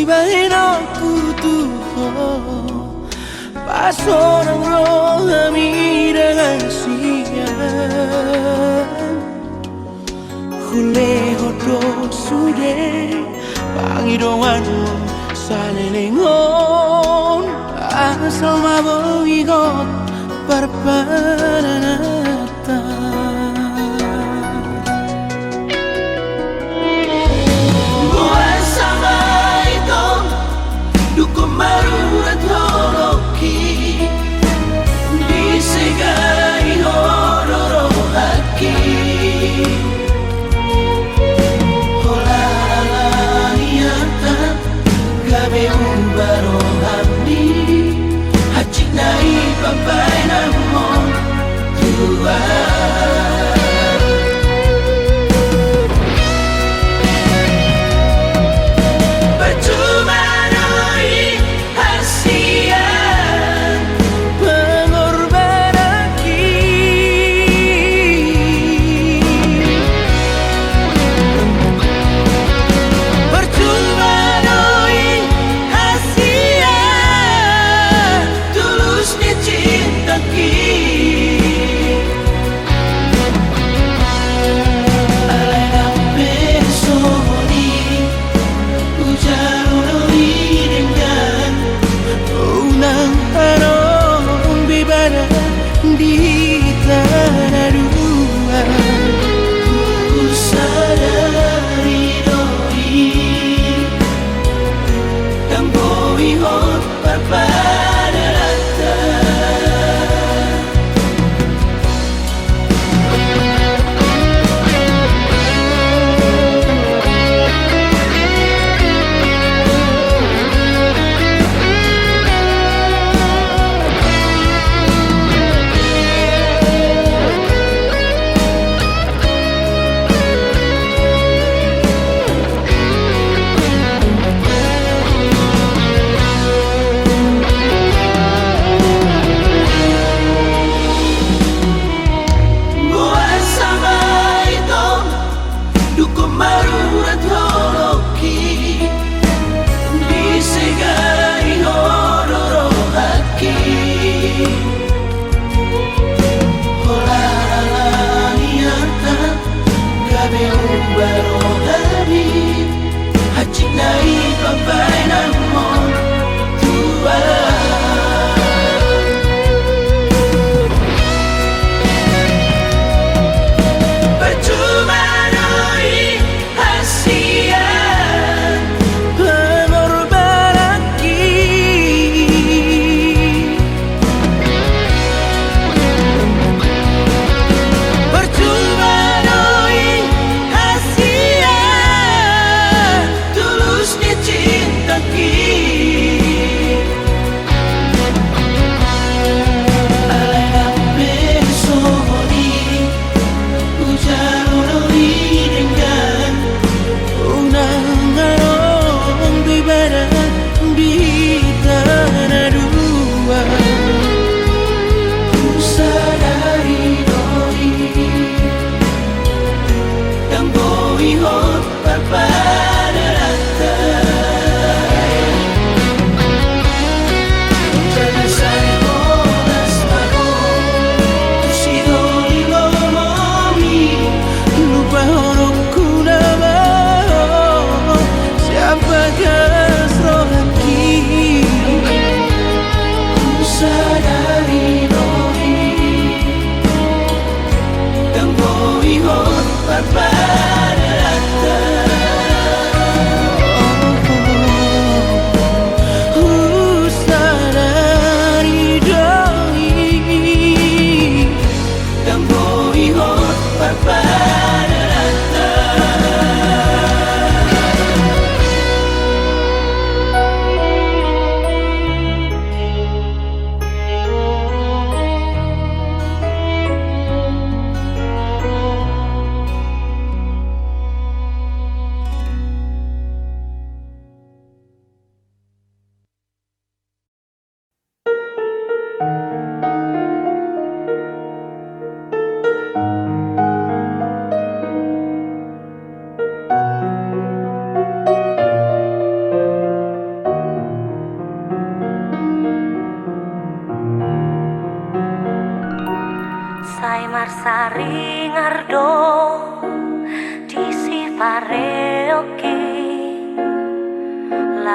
bahin aku tuh pas orang roh dengan siang hule hodo sude pangidongan salelengon asal maboigot parpananata buat sama itu duko marurat horoki disegai hororo haki barohamni hacik nai papai namon tua percuma doi hasian pengorbanan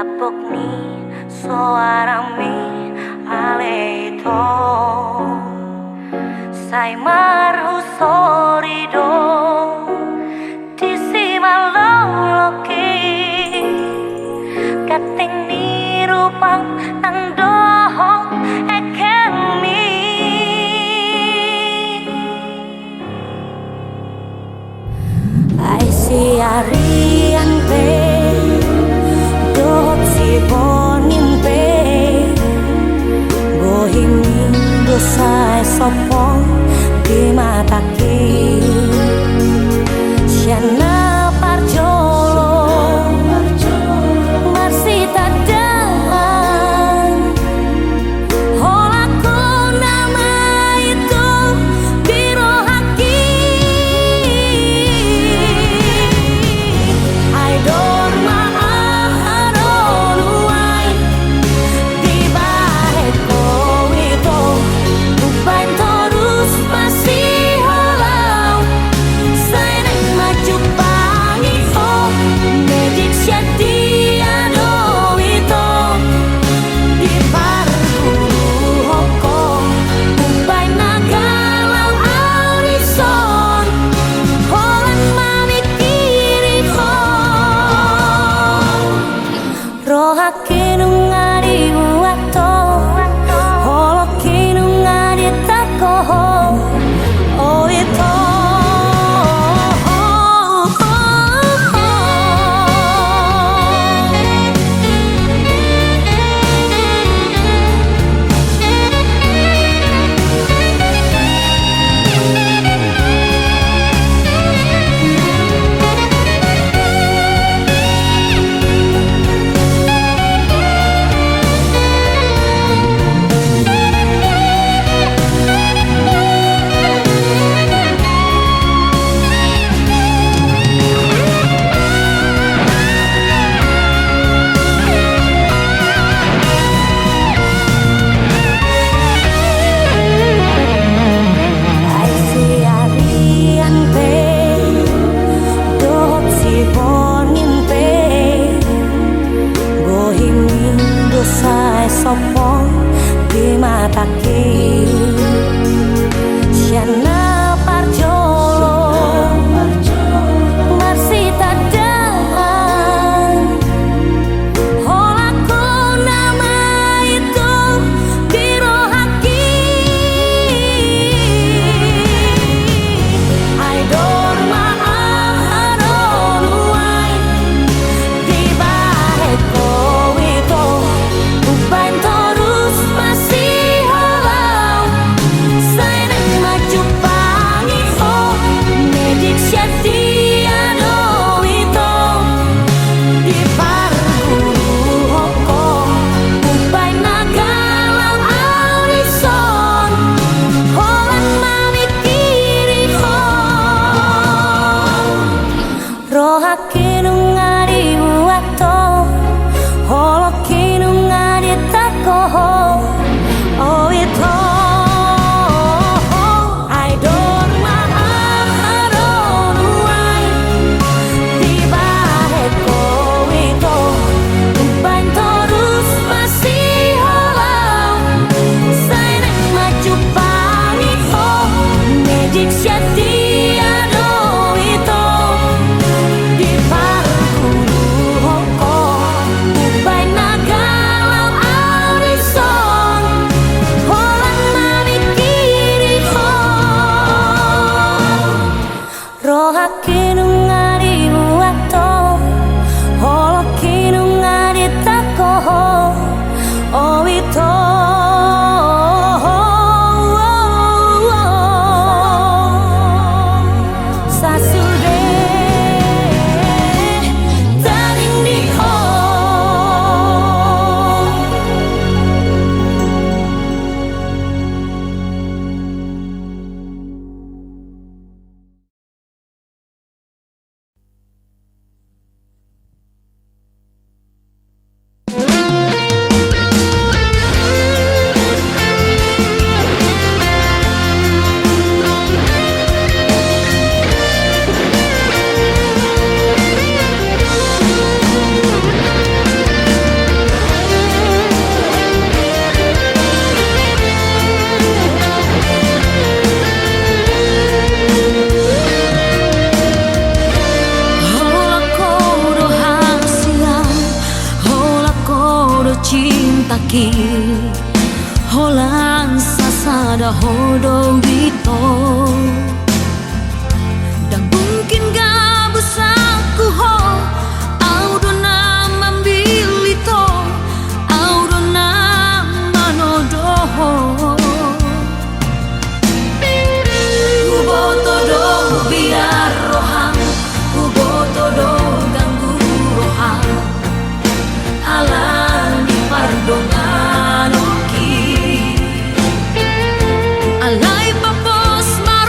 tapok ni seorang mi aleito sai marhu sorido di si maloloki kating ni rupang nandohong ekemi ai si arian pe dot si bonin pe bohimi dosai sopong di mataki Siana parjolo marsita dan holaku nama itu biro haki I don't maaronuai di baheko itu uban terus masih holau seneng maju pangi oh medik syadiado itu di parku hokong uban nagalau alison holan mamikiri rohake nungari buato holoke nungari takoho oh itu sopong di mataki Siana parjolo marsita dan holaku nama itu biro haki I don't maaronuai di baheko itu uban terus masih holau seneng maju pangi oh medik syadiado itu di parku hokong uban nagalau alison holan mamikiri rohake nungari buato holoke nungari takoho oh itu I don't maaronuai di baheko itu uban terus masih holau seneng maju pangi oh medik syadiado itu di parku hokong uban nagalau alison holan mamikiri rohake nungari buato holoke nungari takoho oh itu ki holan sasada hodo wito dan mungkin gak busaku ho audona mambilito audona manodoho uboto do biar rohang uboto do ganggu rohang alani pardongan oki alai papos ma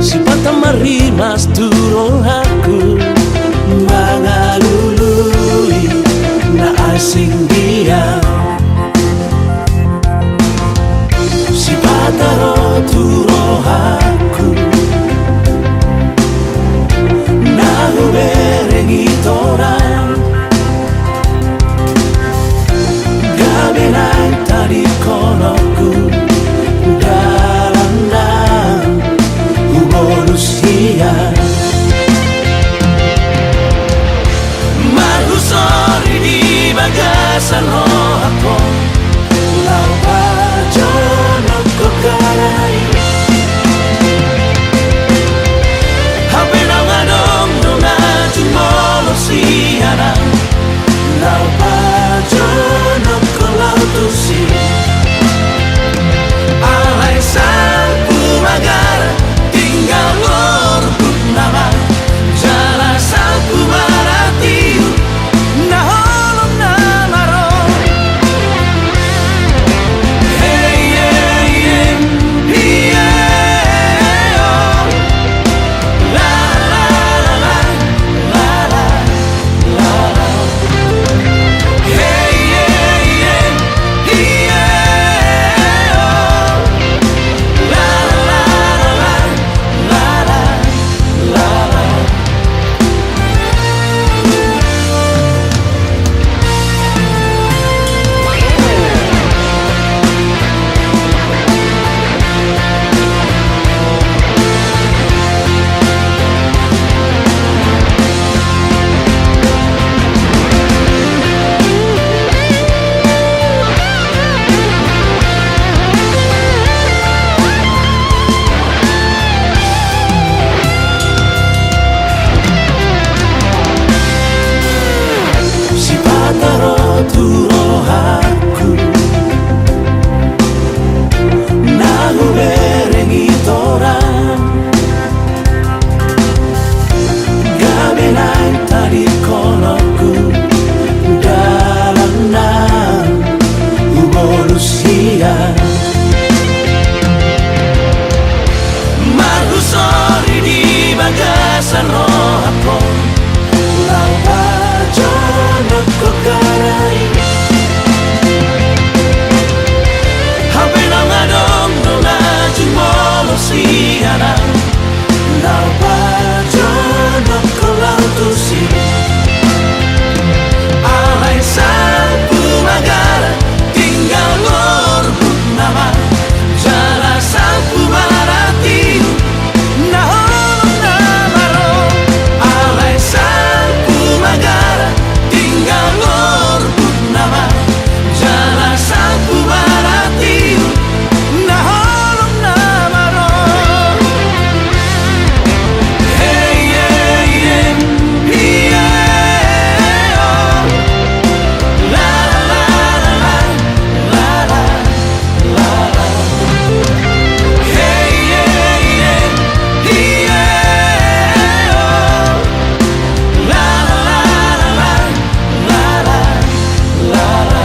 si patamari mas turong aku mangalului na asing dia si pataro turo aku na huberengi torang gabenang tadi konoku dalam manusia marusori di bagasan rohako lau pajono kokarai habena ngadong dona jumolo siara lau pajono kolau tusi alai sapu magara tinggal orbut nama jala sapu maratiu na holong na maro hey hey hey hey oh la la la la la la la la hey hey hey hey oh la la la la si pataro turo aku na huberengi torang gabenang tadi konoku dalam nang manusia marusori di bagasan rohako lau pajono kokarai habena ngadong dona jumolo siana lau pajono kolau tusi alai sapu magara tinggal orbut nama jala sapu maratiu na holong na maro alai sapu magara tinggal orbut nama jala sapu maratiu na holong na maro hey hey hey hey oh la la la la la la la la hey hey hey hey oh la la la la la la la la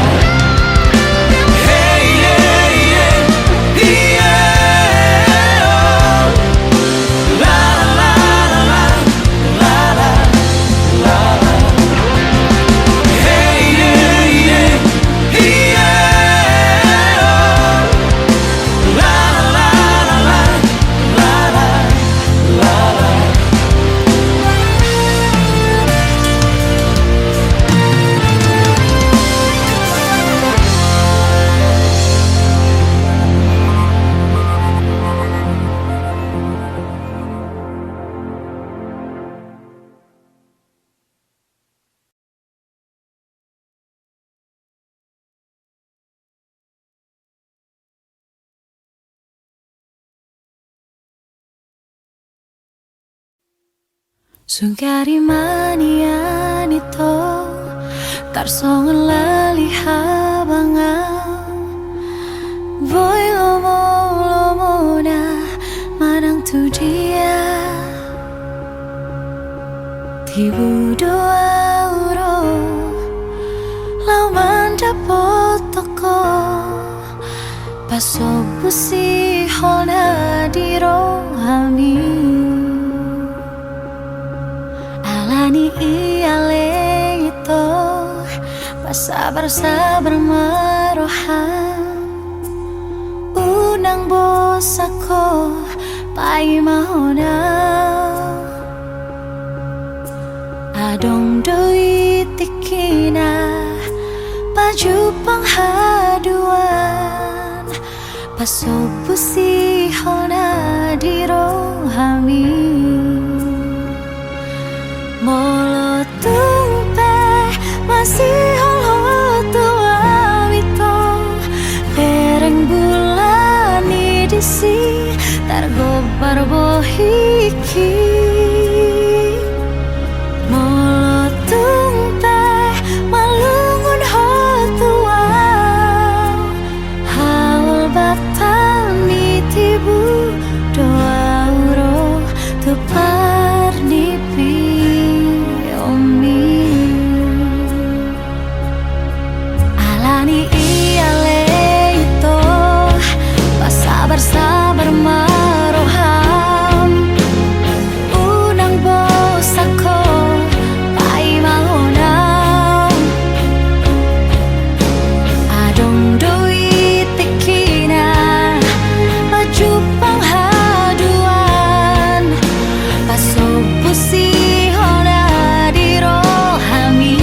hey hey hey hey oh la la la la la la la hey hey hey hey oh la la la la la la la la Sungkari mania nito tarsongan lali habanga Voy lomo na manang tu dia Tibu doa uro lau manda potoko Paso busi hona di rohami Sabar-sabar marohan Unang bosako Pai mahona Adong doi tikina Baju penghaduan Pasobu si hona di rohami Molo tumpe masih holo awito Pereng bulan disi targobar bohiki Molo tumpe malungun hotua Haul batal mitibu doa uro tupar nipi omi Alani iale itu sabar-sabar maroham Unang bosako pai mahonam Adong doi tikina baju penghaduan Pasobu si hona di rohami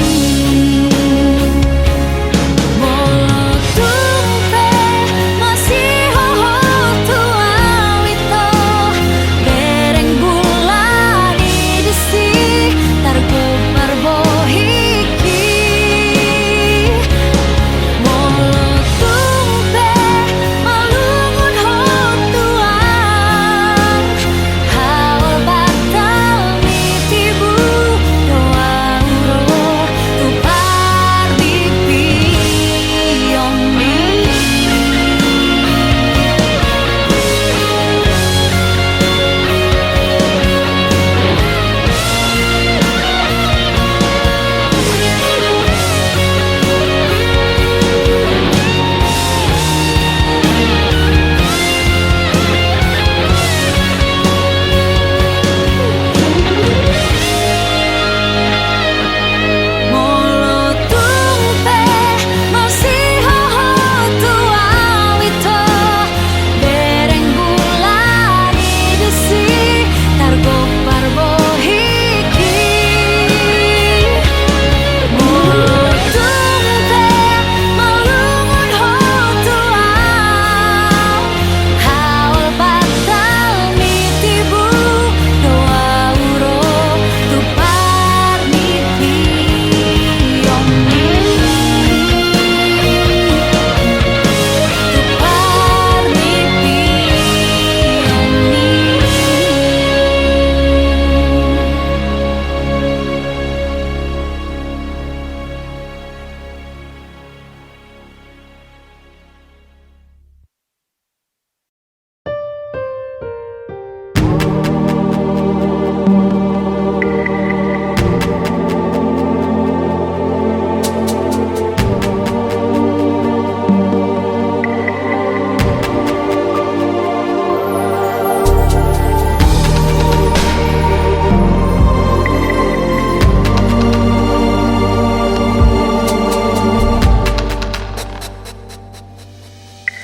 Molo tumpe masih hoho tua wito Bereng bulan disi targobar bohiki Molo tumpe malungun hotua Haul batal mitibu doa uro tupar dipi omi Molo tumpe masih hoho tua wito Bereng bulan disi targobar bohiki Molo tumpe malungun hotua Haul batal mitibu doa uro tupar nipi omi Tupar nipi omi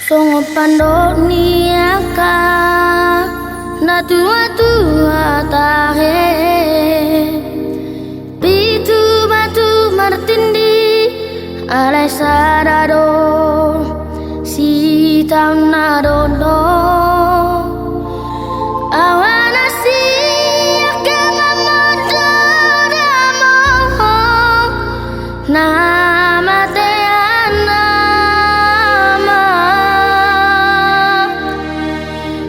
Songo pandok niaka na tua tahe Pitu batu martindi alai sarado si taun nadondo Awana si akama modoramo nama teana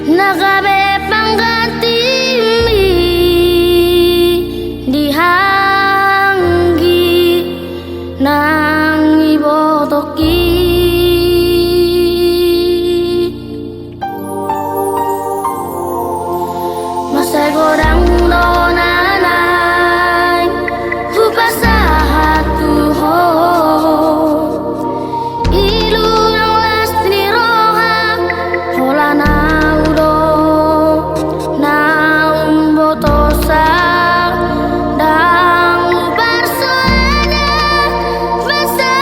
Nagabe panggatimi dihanggi nang ibotoki Masa gorang donanay hupasahatu ho Ilu ng lastri roha hola naudo botosa dang barsoana basa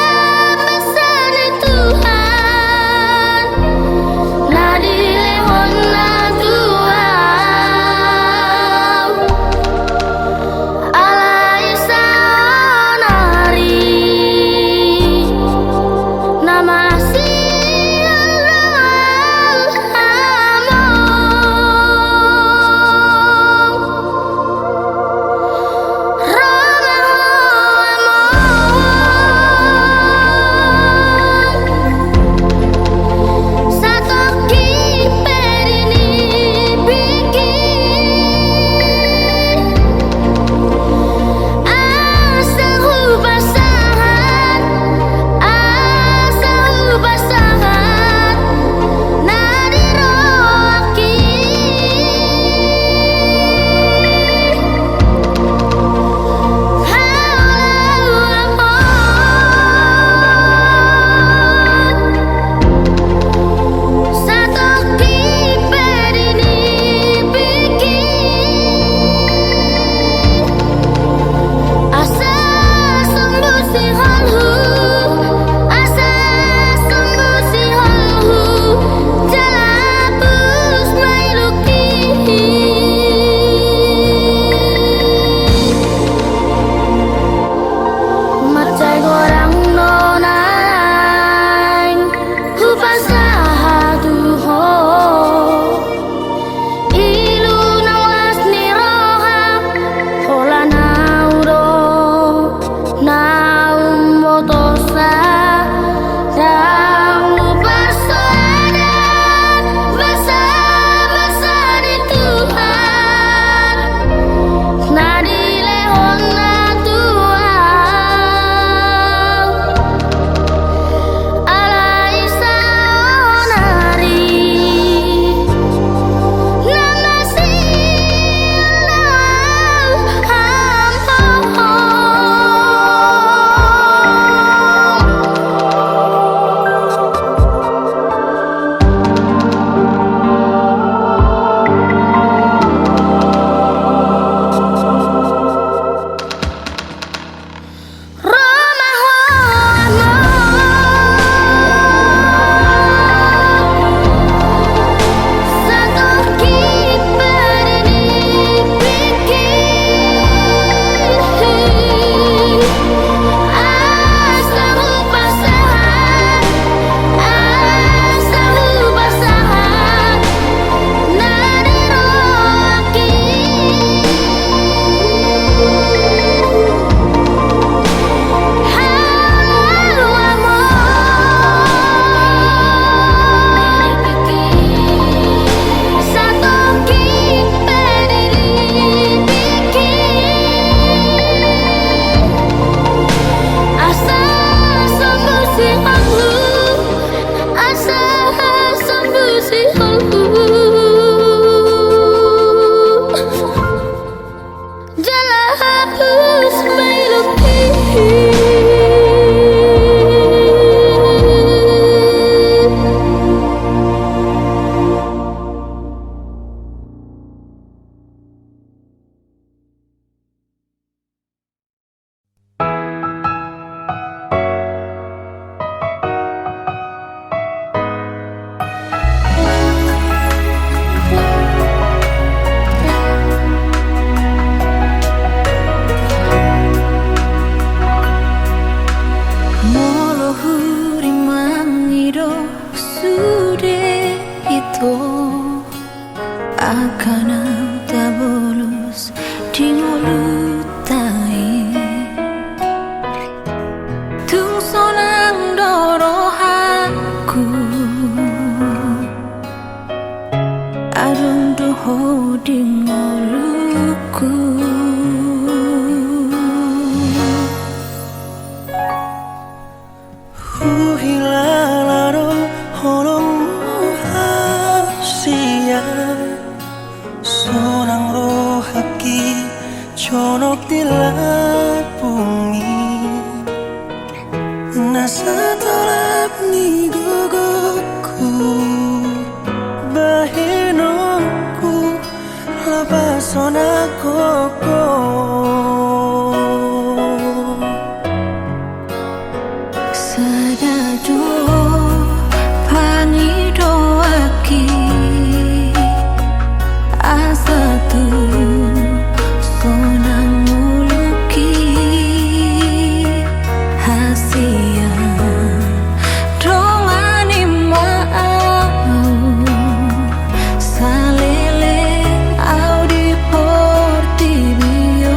dingolutai tung sonang dorohaku arung doho dingoluku Hilalaro horong hasia sonang rohaki conok dilapungi nasa tolap ni gogoku bahenoku lapasona koko sadado pangidoaki asatu sonang muluki hasia dongani maau salele au di portibio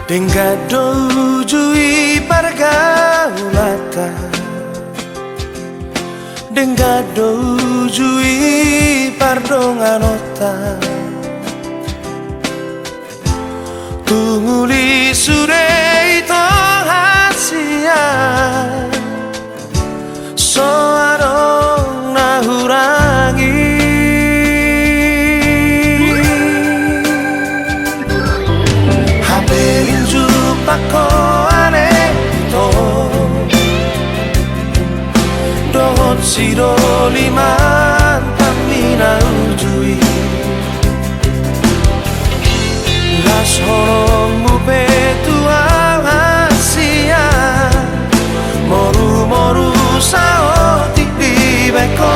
Denggado ujui pargaulata, denggado ujui pardonganota, tunguli surei tong hasia, soarong nahurangi. Pako ane to dohot siro liman tamina ujui las horong mupe tua hasia moru moru sao tipi beko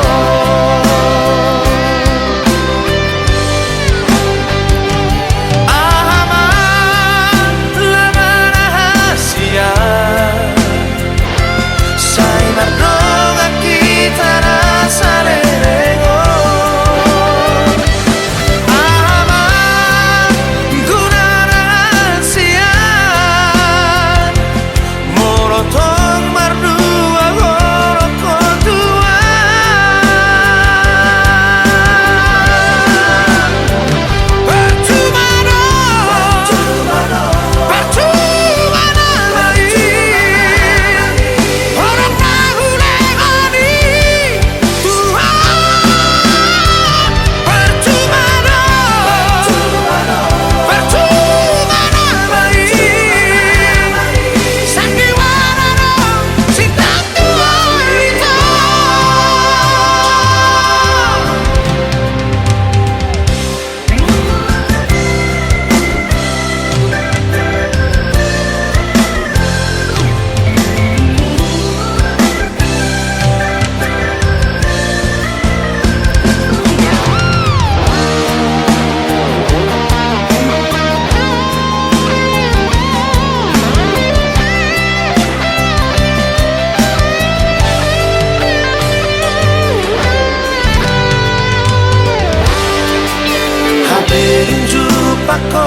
pako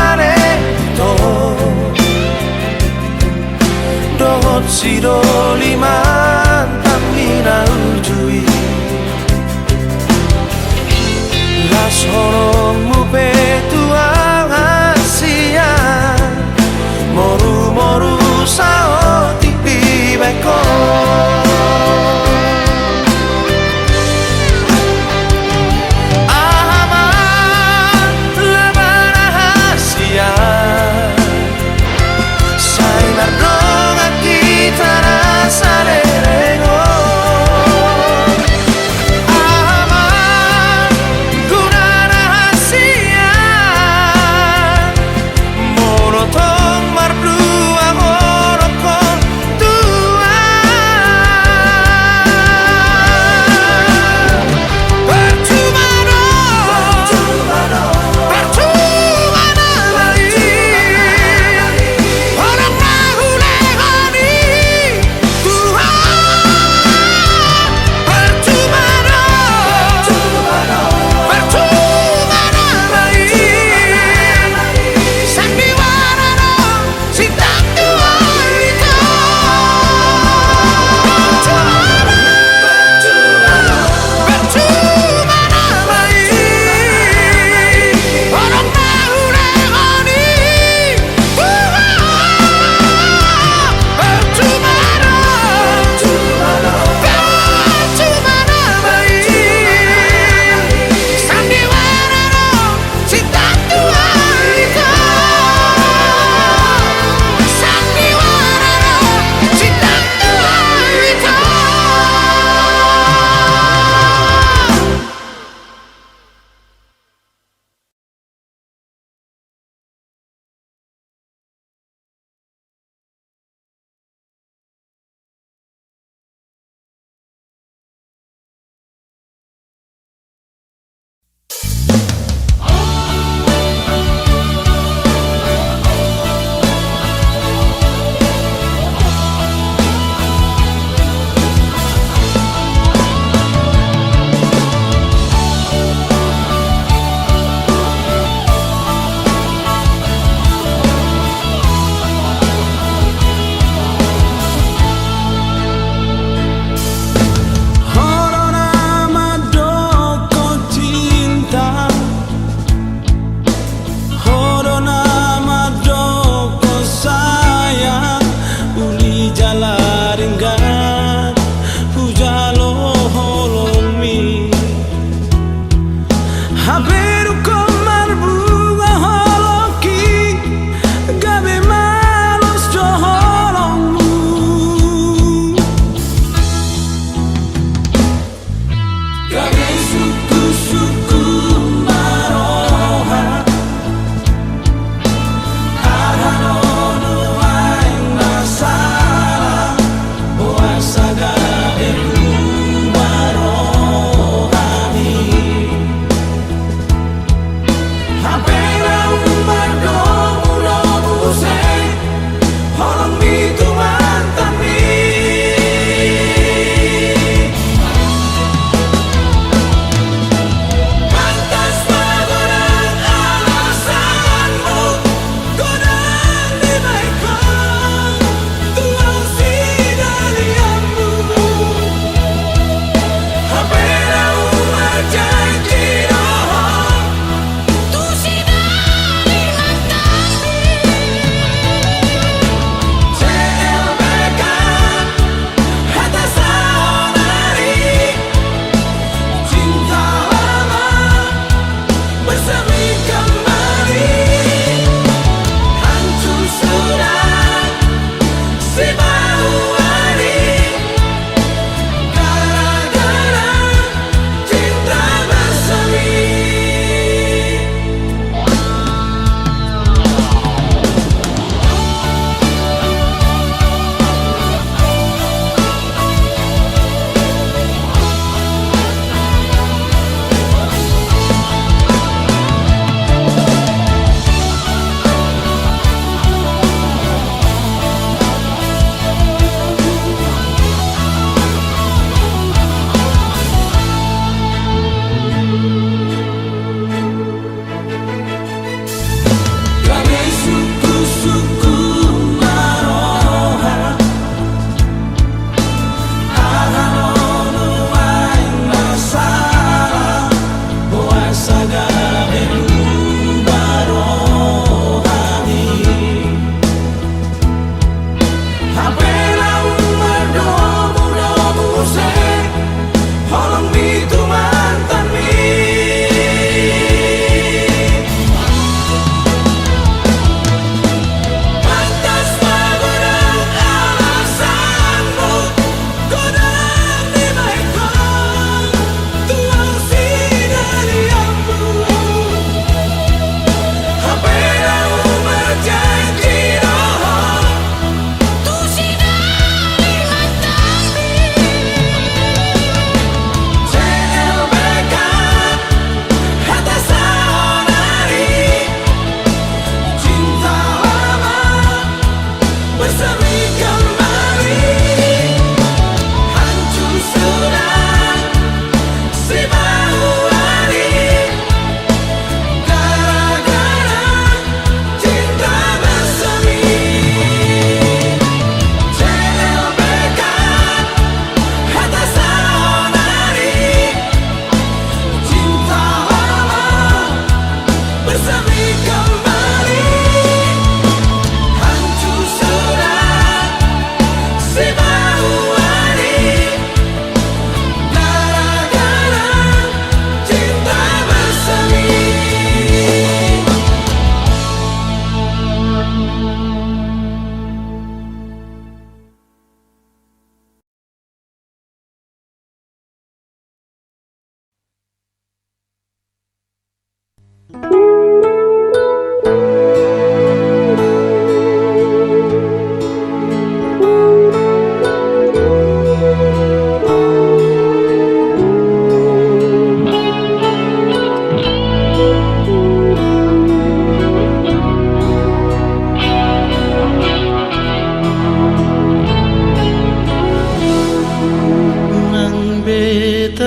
ane to dohot siro liman tamina ujui las horong mupe tua hasia moru moru sao tipi beko guna rahasia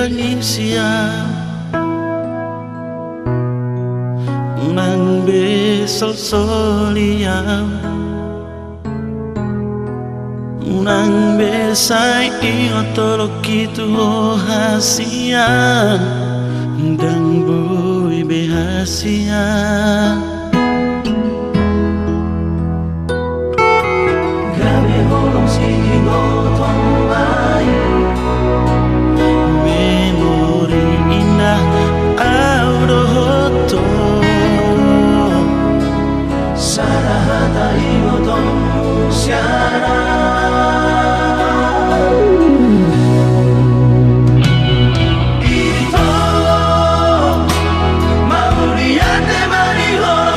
Indonesia nang besol soliam nang besai iotolo kitu hasia dang boy behasia gabe holong sigi ngotong mai memori indah audo hoto sarahata ingotong siara Ito mauriate marihola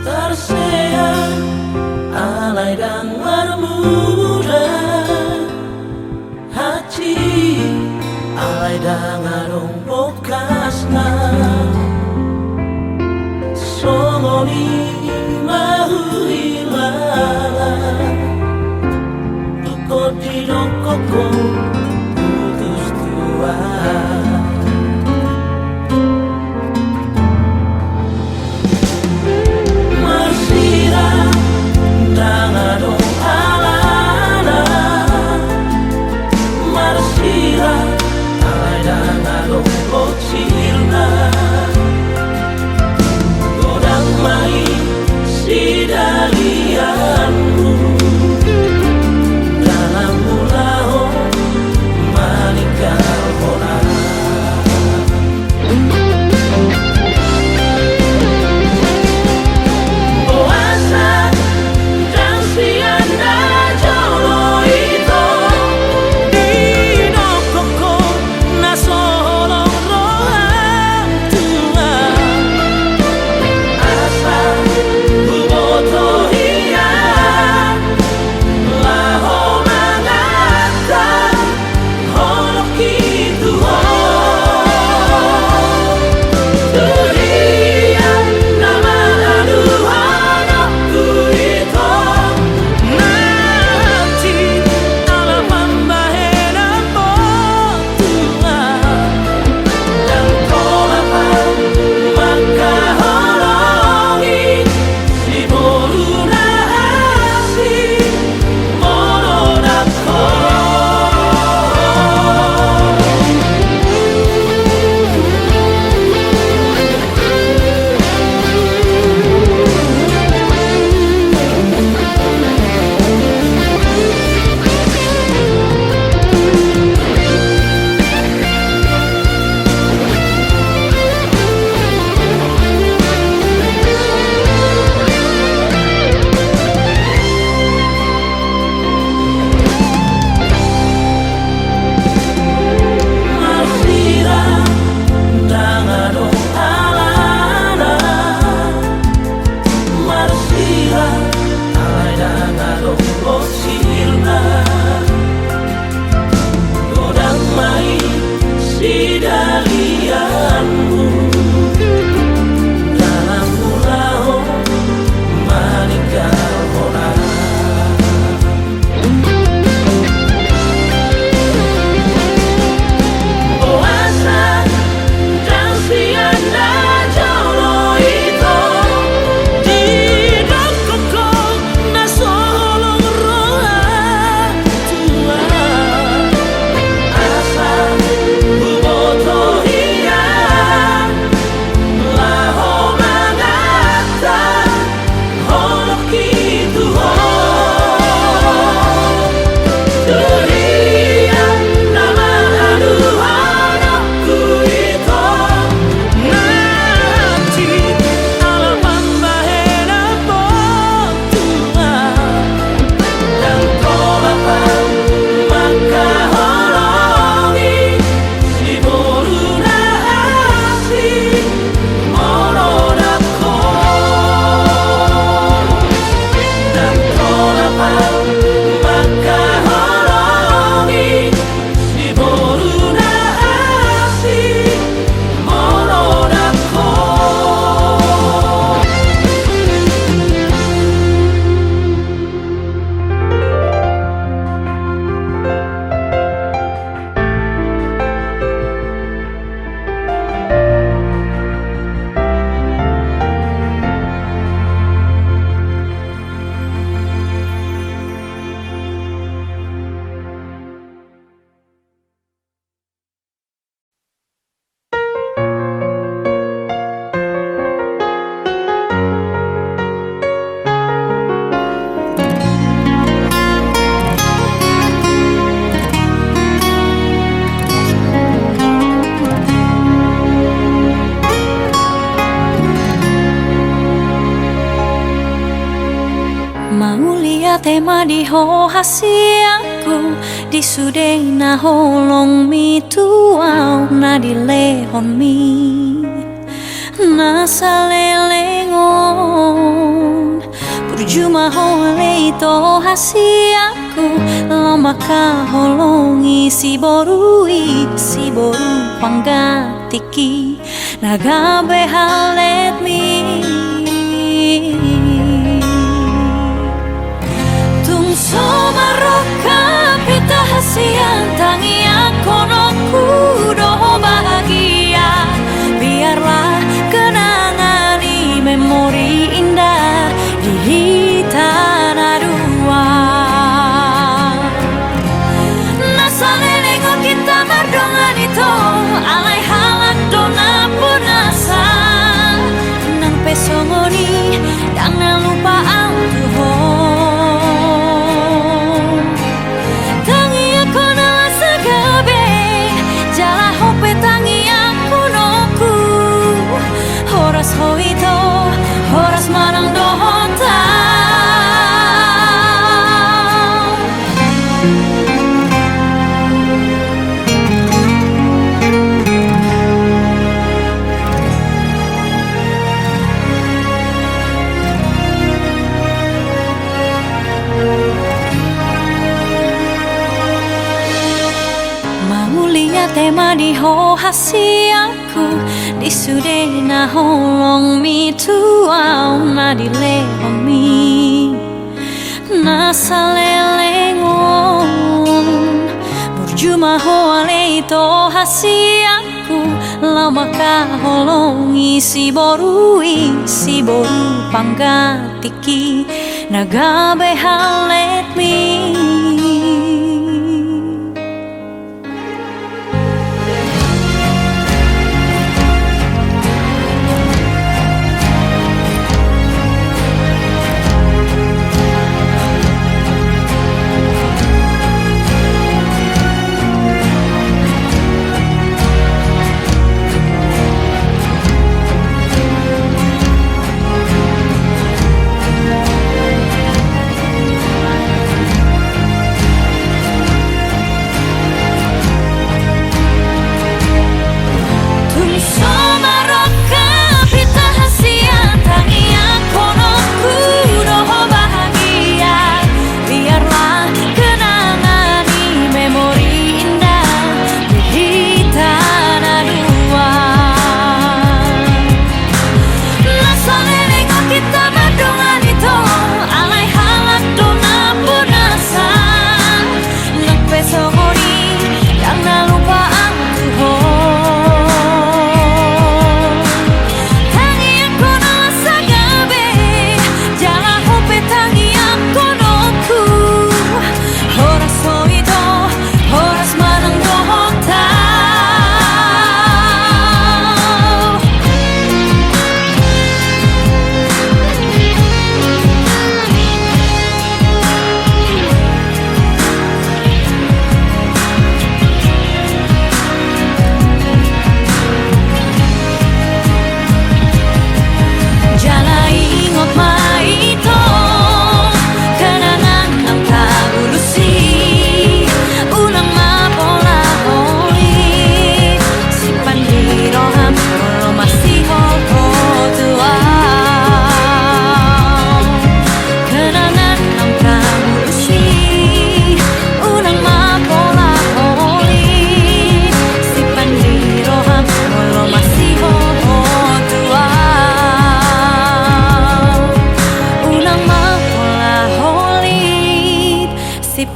terseang alai dangar muda hati alai dangar bokasna songoni mahu hilala duko di dokoko putus tua tema di ho hasiaku di sude na holong mi tuau na di lehon mi nasa lelengon Perjuma hole ito hasiaku Lama kaholongi si boru panggatiki Nagabe halet mi Tung somaroka pita hasian tangi akonoku doho bahagia Biarlah kenangan di memori indah di tanah dua Nasa lelengo kita mardongan itu Alai halak dona punasa Nang pesongoni jangan lupa Tuhan Tangi aku nasa gabe Jala hope tangi aku noku Horas hoito Horas manang dohota Tema di ho hasiaku di sudena holong mi tuau na di lehong mi nasa lelengon Berjuma hoale ito hasiaku lama kaholongi si boru panggatiki nagabe halet mi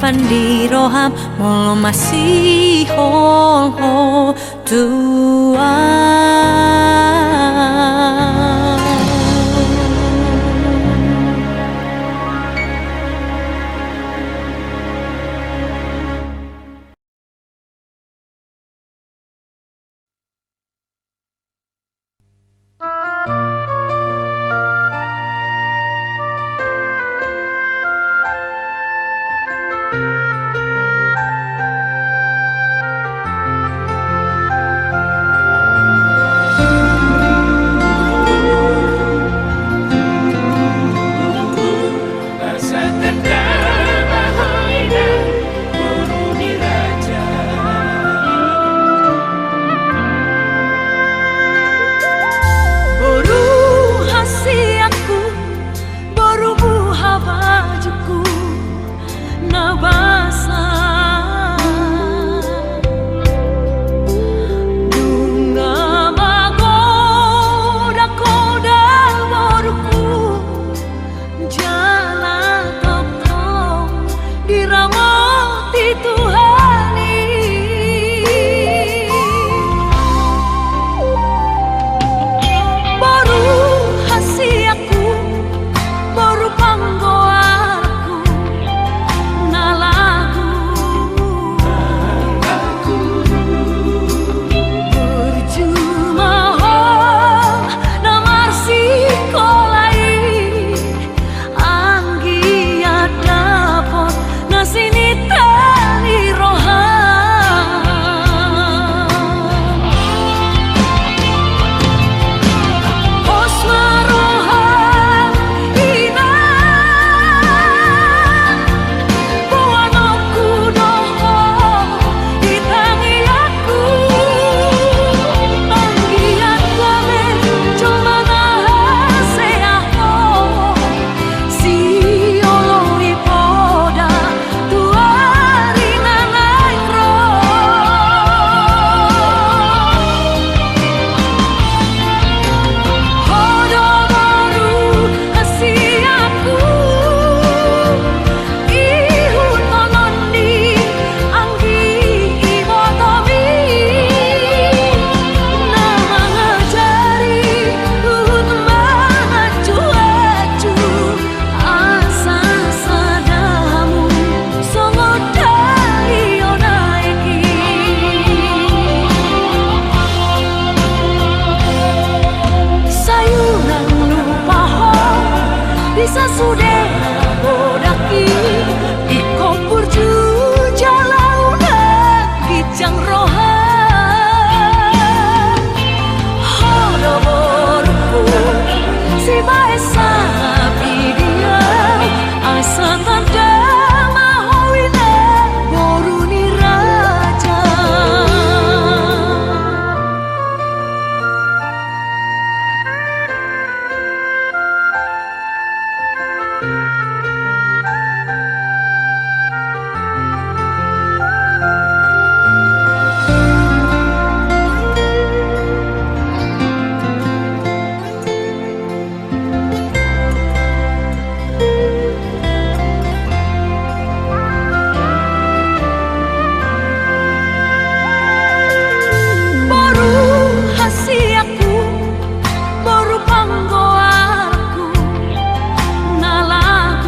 Pandi roham molo masih ho tua panggoarku nalaku percuma namar sikolai anggi dapot nasini tani rohan osma rohan ina buanoku doho itangi aku anggian kame cuma nahase aku si oloi poda tuari nanai hodo baru hasiaku ihun nononi anggi imotomi nama ngajari uhun maju-aju asa sadamu songo dayo naiki sayuran lupa ho bisa sudah bodaki iko burju jalaunan kijang rohan hodo borku si baesa bidia asa tanda mahowina boruni raja baru hasiaku baru panggoarku nalaku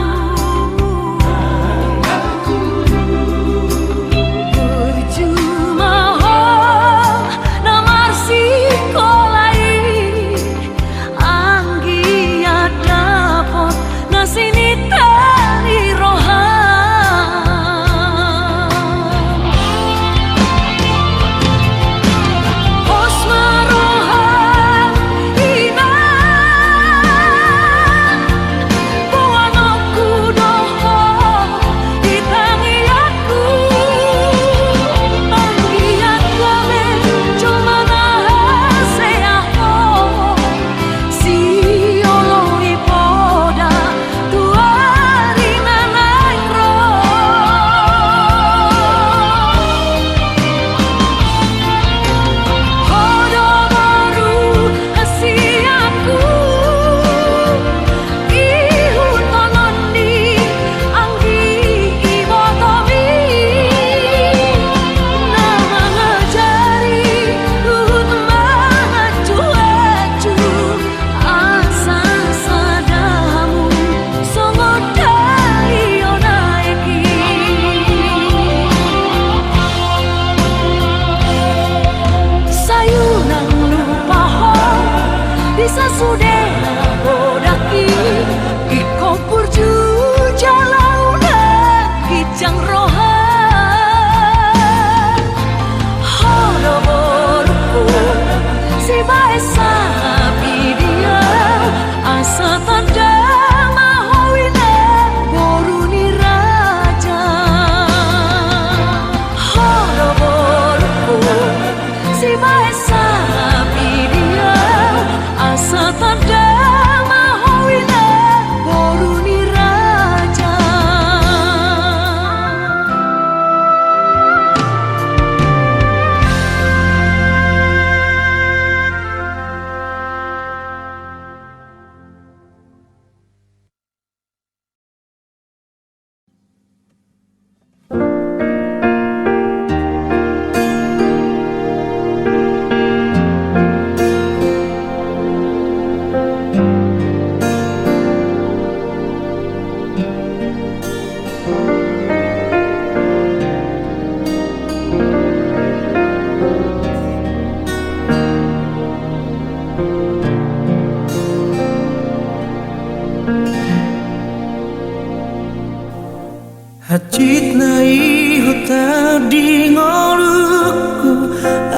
Hacit nai hota di ngoluku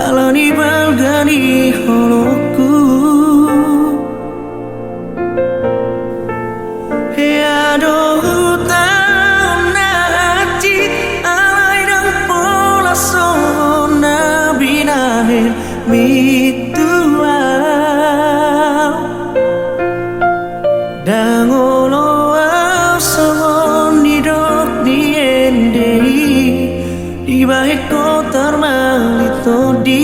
alani balgani holoku Heado huta na hacit alai dang pola sona binahin mitua dangolo di bawah kotor malito di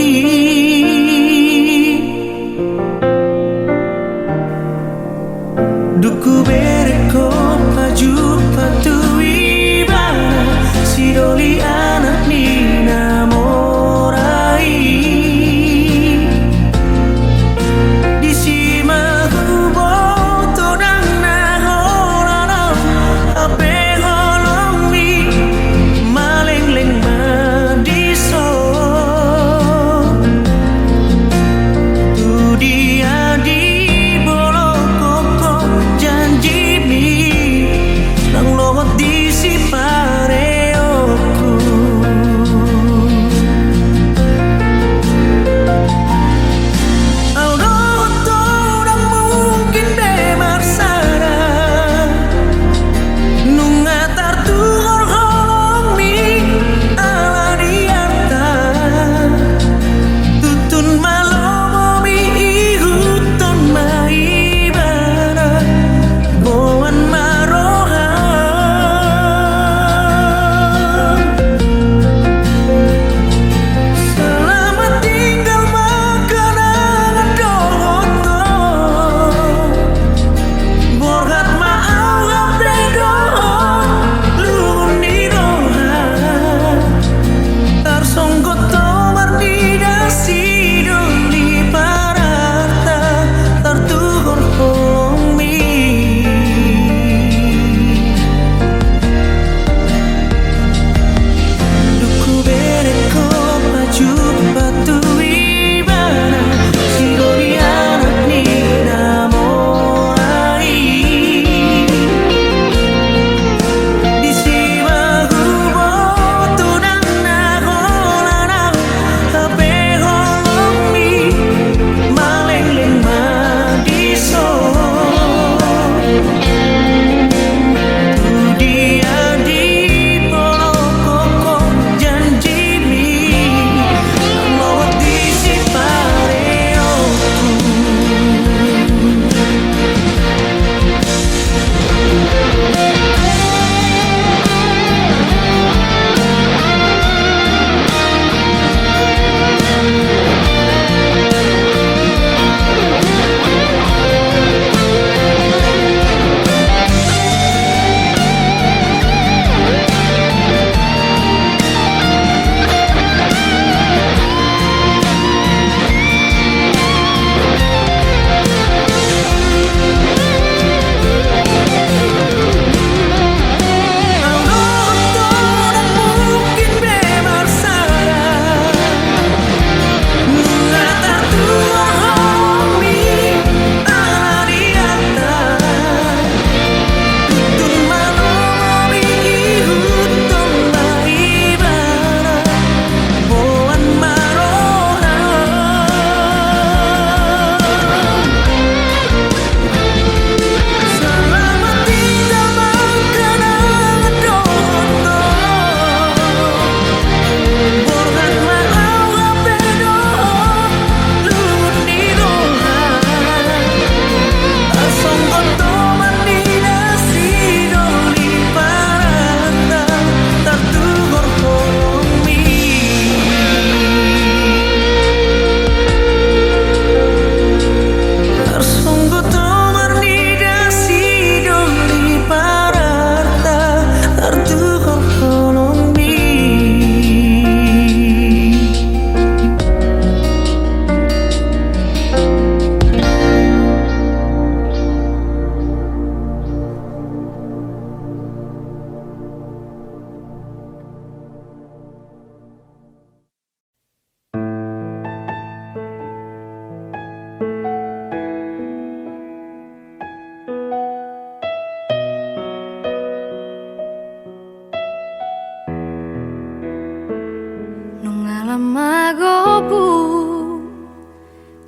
magobu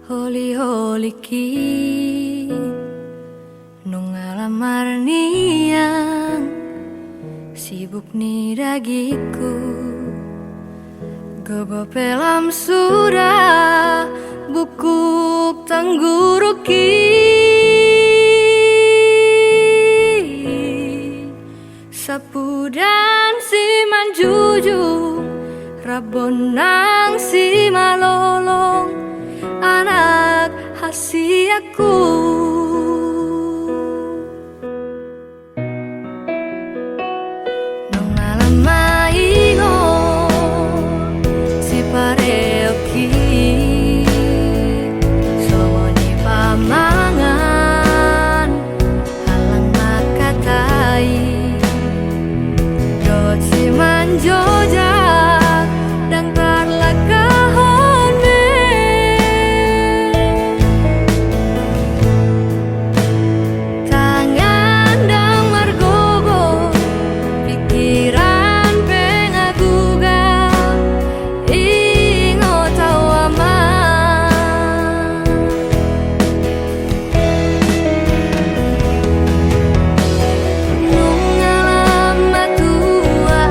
holi-holiki nung alamar niyang sibuk ni dagiku gobo pelam surah bukuk tangguruki sapu dan si manjujung rabon nang si malolong anak hasiaku nung alamaingo si pareoki somoni pamangan halang makatai dot si manjoja dan parlakahon tangan dan margogo pikiran pengaguga ingo tawama nung alam matua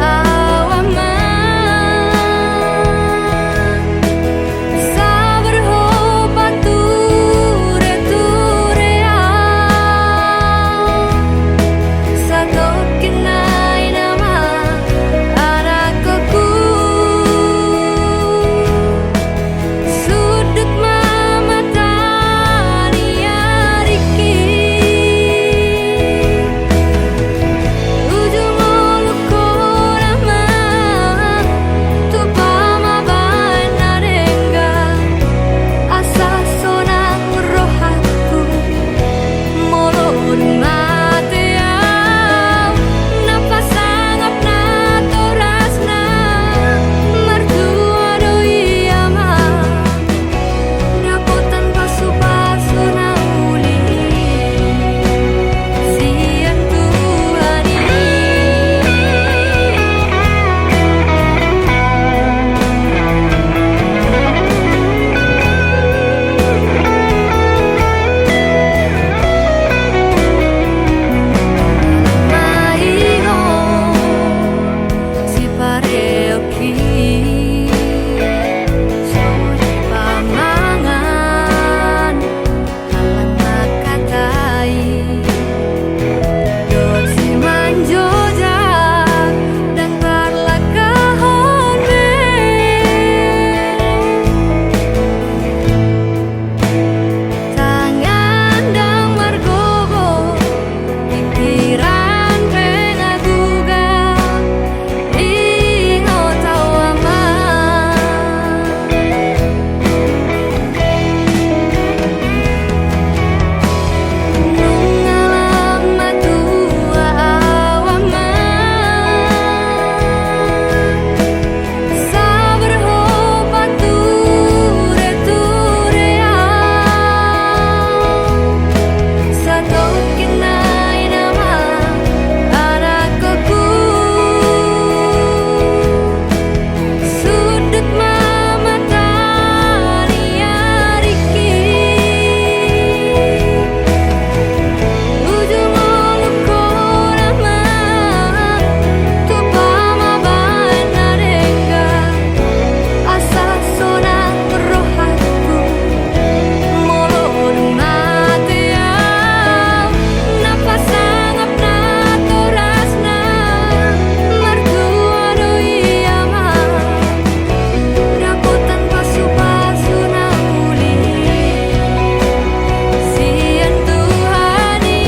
awaman sabar hopat ture-turea satu kinai nama anakku sudut mama tania riki ujung muluku nama tu pama bana dengga asa sonang rohaku molor mateau napasangap na toras na mertua doi ama daputan pasu-pasu na uli sian Tuhani maiho si pareoki somoni pamangan halang makatai dot si manjoja dan parlakahon tangan dan margogo pikiran pengaguga ingo tawama nung alam matua awaman sabar hopat ture-turea satu kinai nama anakku sudut mama tania riki ujung muluku nama tu pama bana dengga asa sonang rohaku molor mateau napasangap na toras na mertua doi ama daputan pasu-pasu na uli sian Tuhani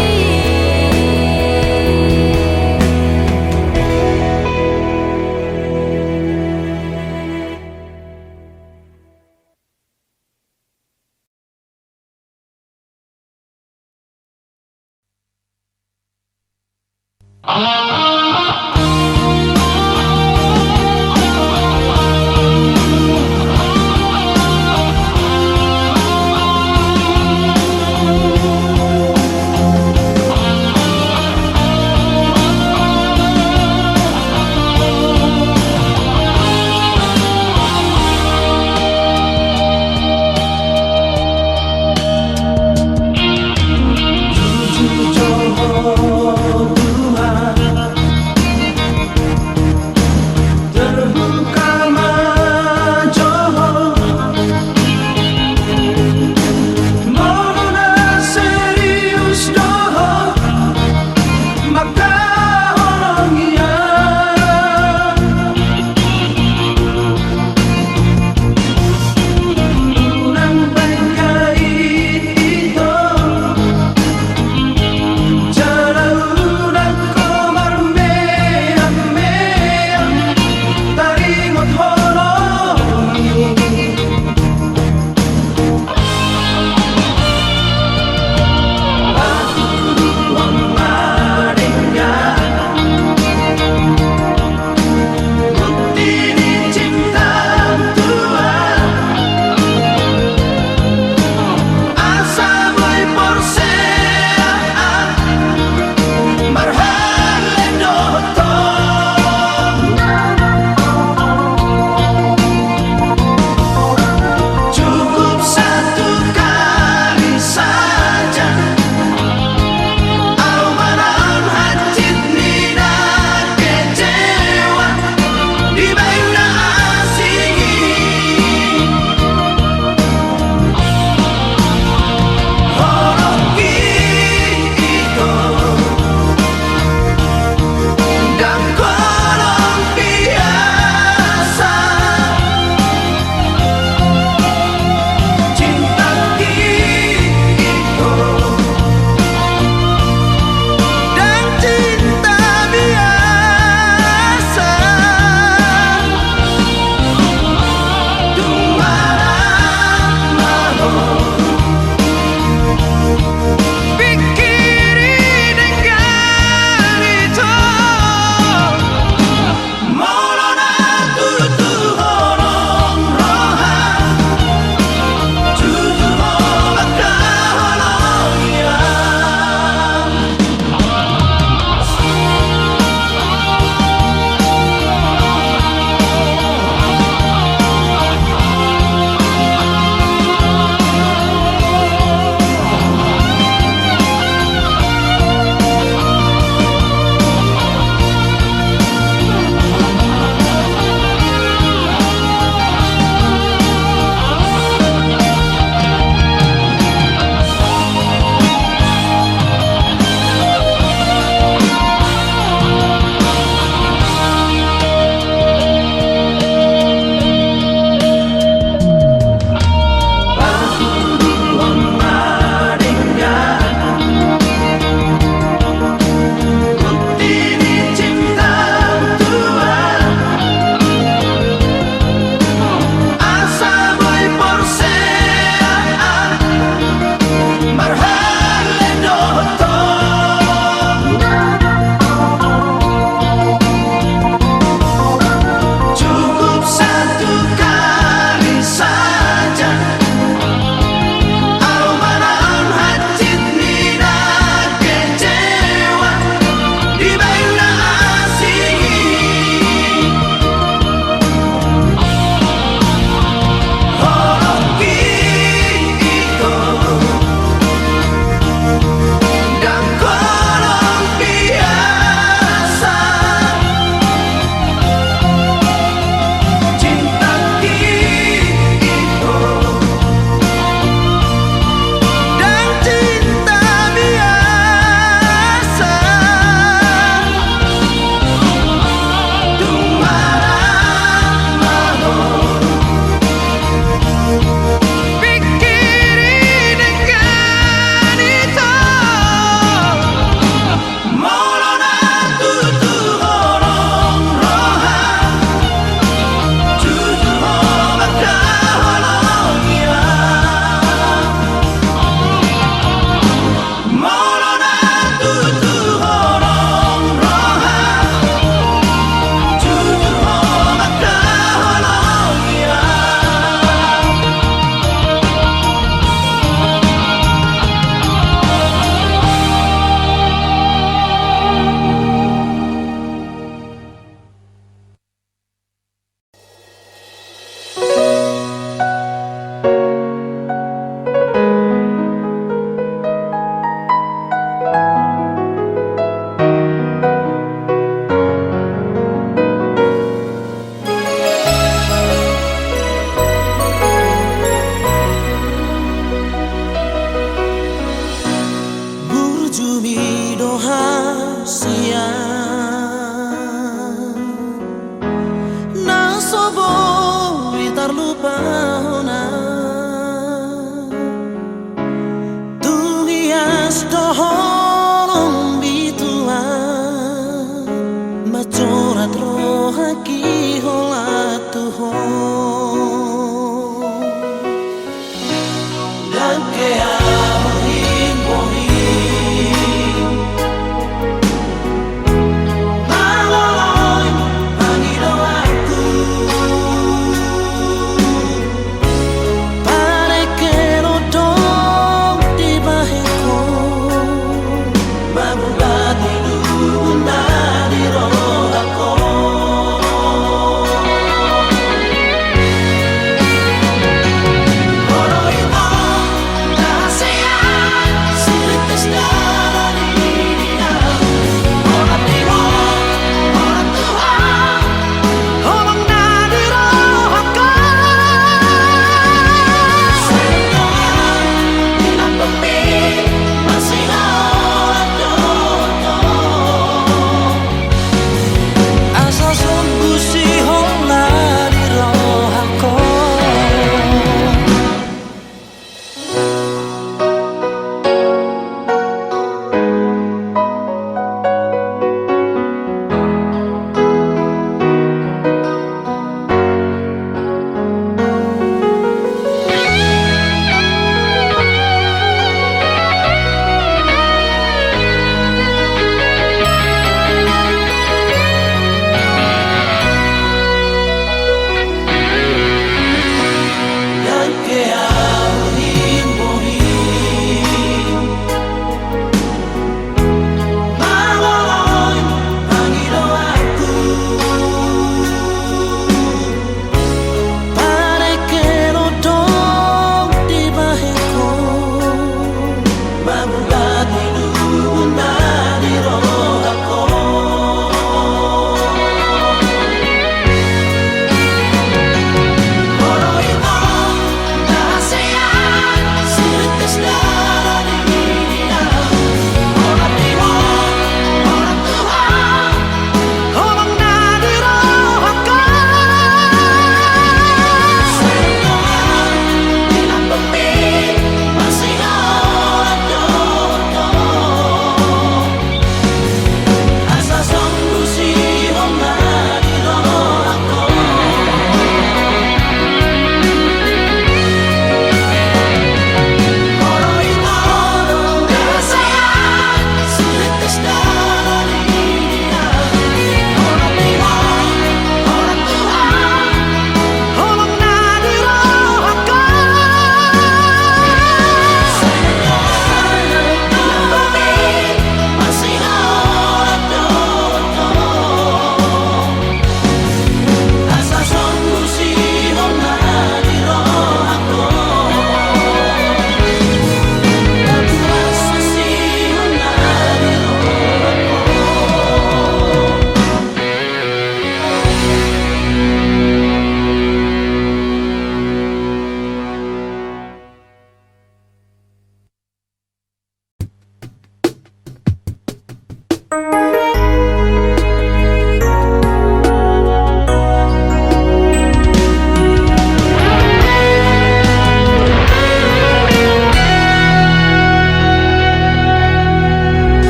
Bacorat rohaki hola tuhon dan kaya bohing mangoloy pangidaw aku pare kero dong di baheko mabulati luna di roh ako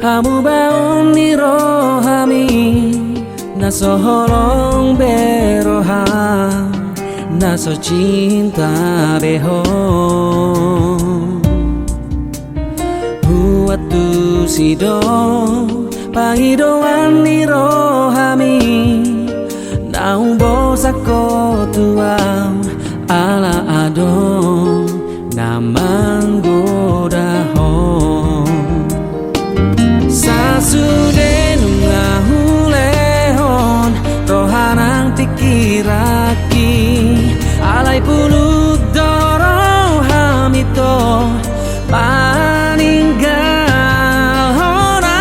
Hamu baun ni rohami Naso holong beroha Naso cinta beho Huatu sido Pangidoan ni rohami Naung bosako tuam Ala adong Namang godahon Sasude nungahulehon Rohanang tikiraki Alay puluk doro hamito Paninggal honang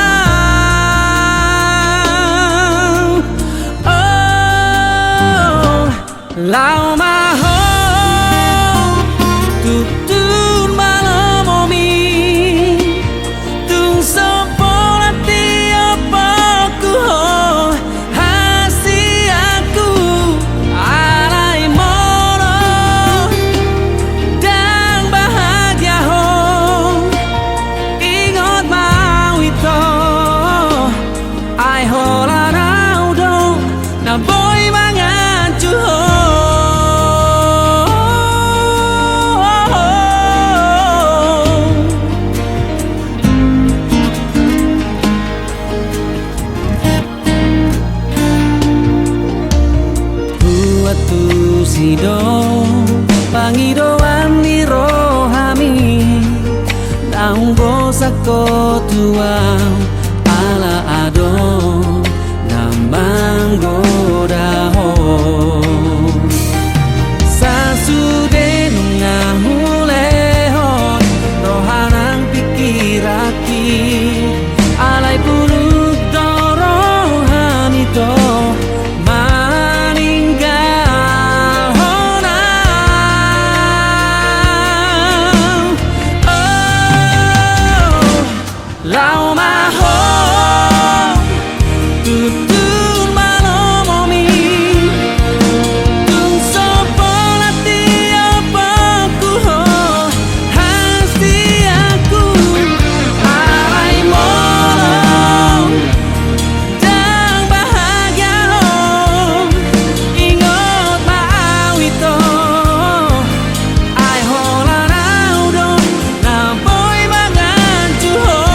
Oh Lau maho Tutun malamomi Tung sopola tiapaku ho Hasi aku alai moro Dan bahagia ho Ingot mau itu Ai hola raudo Na boy mangancu ho Huatu sido Pangidoan ni rohami Naung bosako tuam Ala adon Namang godahon Sasude nungahulehon Rohanang pikiraki Alay puluk doro hamito Maninggal honang Oh Lau maho Tutun malomomi Tung sopola tiapaku ho Hasti aku alai molong Dan bahagia ho Ingot mau itu Ai hola raudo Na boy mangancu ho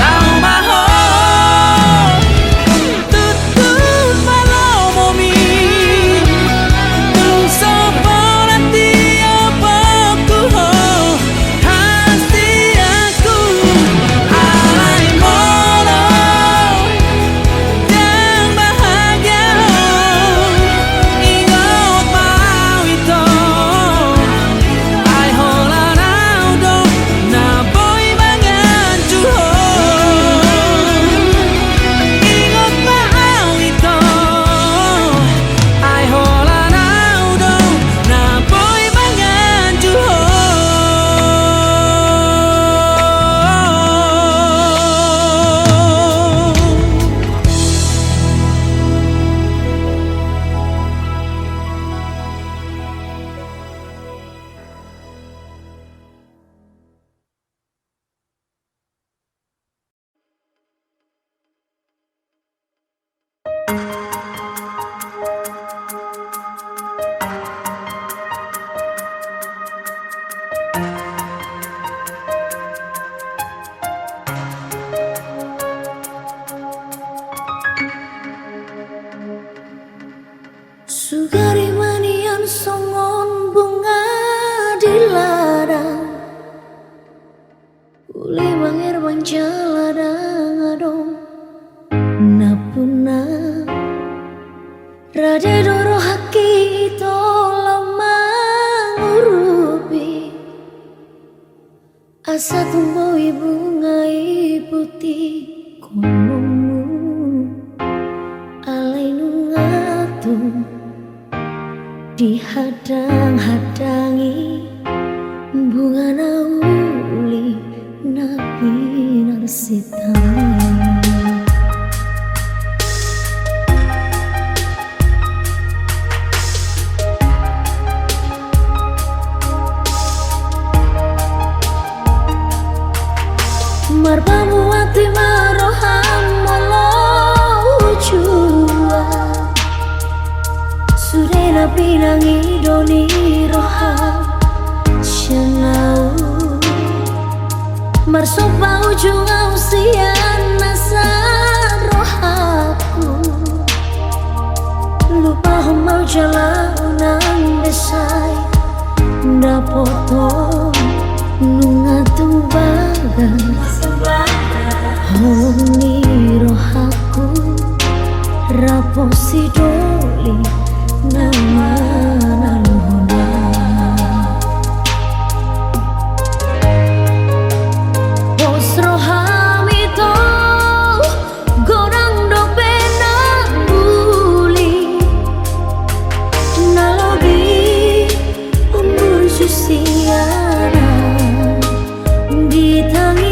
Lau maho Tutun malomomi Tung sopola tiapaku ho Hasti aku alai molong Dan bahagia ho Ingot mau itu Ai hola raudo Na boy mangancu ho Ingot mau itu Ai hola raudo Na boy mangancu ho Sugari manian songon bunga di ladang Uli bangir bang jaladang adong Napuna Raja doro haki ito lamang urupi Asa tumbuhi bunga putih konomu alai nungatung dihadang-hadangi bunga nauli nabi narsitami. Marbamu ati maroham malau jua Surena pinangi doni roham Syanau Marsopa ujung ausian nasa rohaku Lupa mau jalan desai Dapotong nungatung bagas Hongi rohaku raposi doli nama naluhona Pos rohami to gorang do benang buli nalobi umur susiana ditangi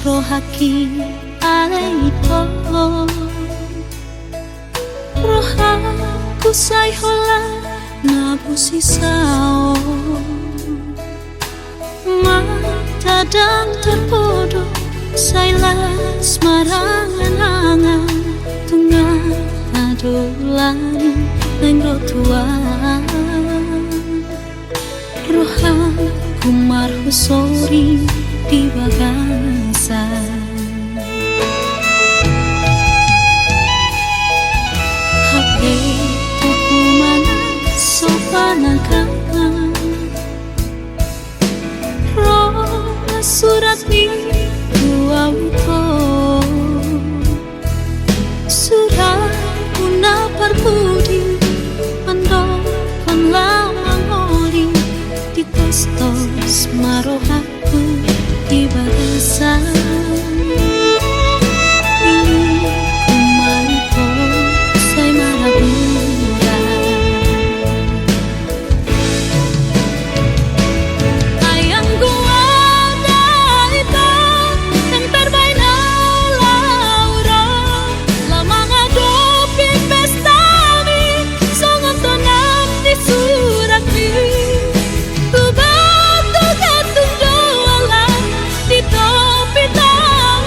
rohaki alaito rohaku say hola na busisao matadang terpodo say las marangan tunggal adolan nengro tua rohaku marhusori di bagasa hape hukumana sopanagama roh surat ni dua uto surat una parpudi mandokon lamang oli ditostos marohaku di bagasan kumalito say marabura ayang gua ito yang terbay na laura lamang adopin pestami songon tonam di surat ni tuba tugatong doalan dito pitang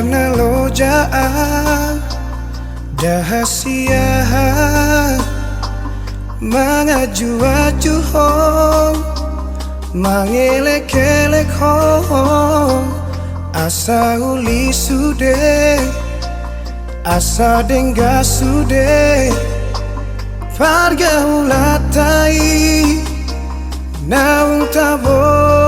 Analojaan Dahasia Mangaju-aju hong Mangelek-elek hong Asa uli sude Asa dengga sude Pargaulatai Naung tavolusi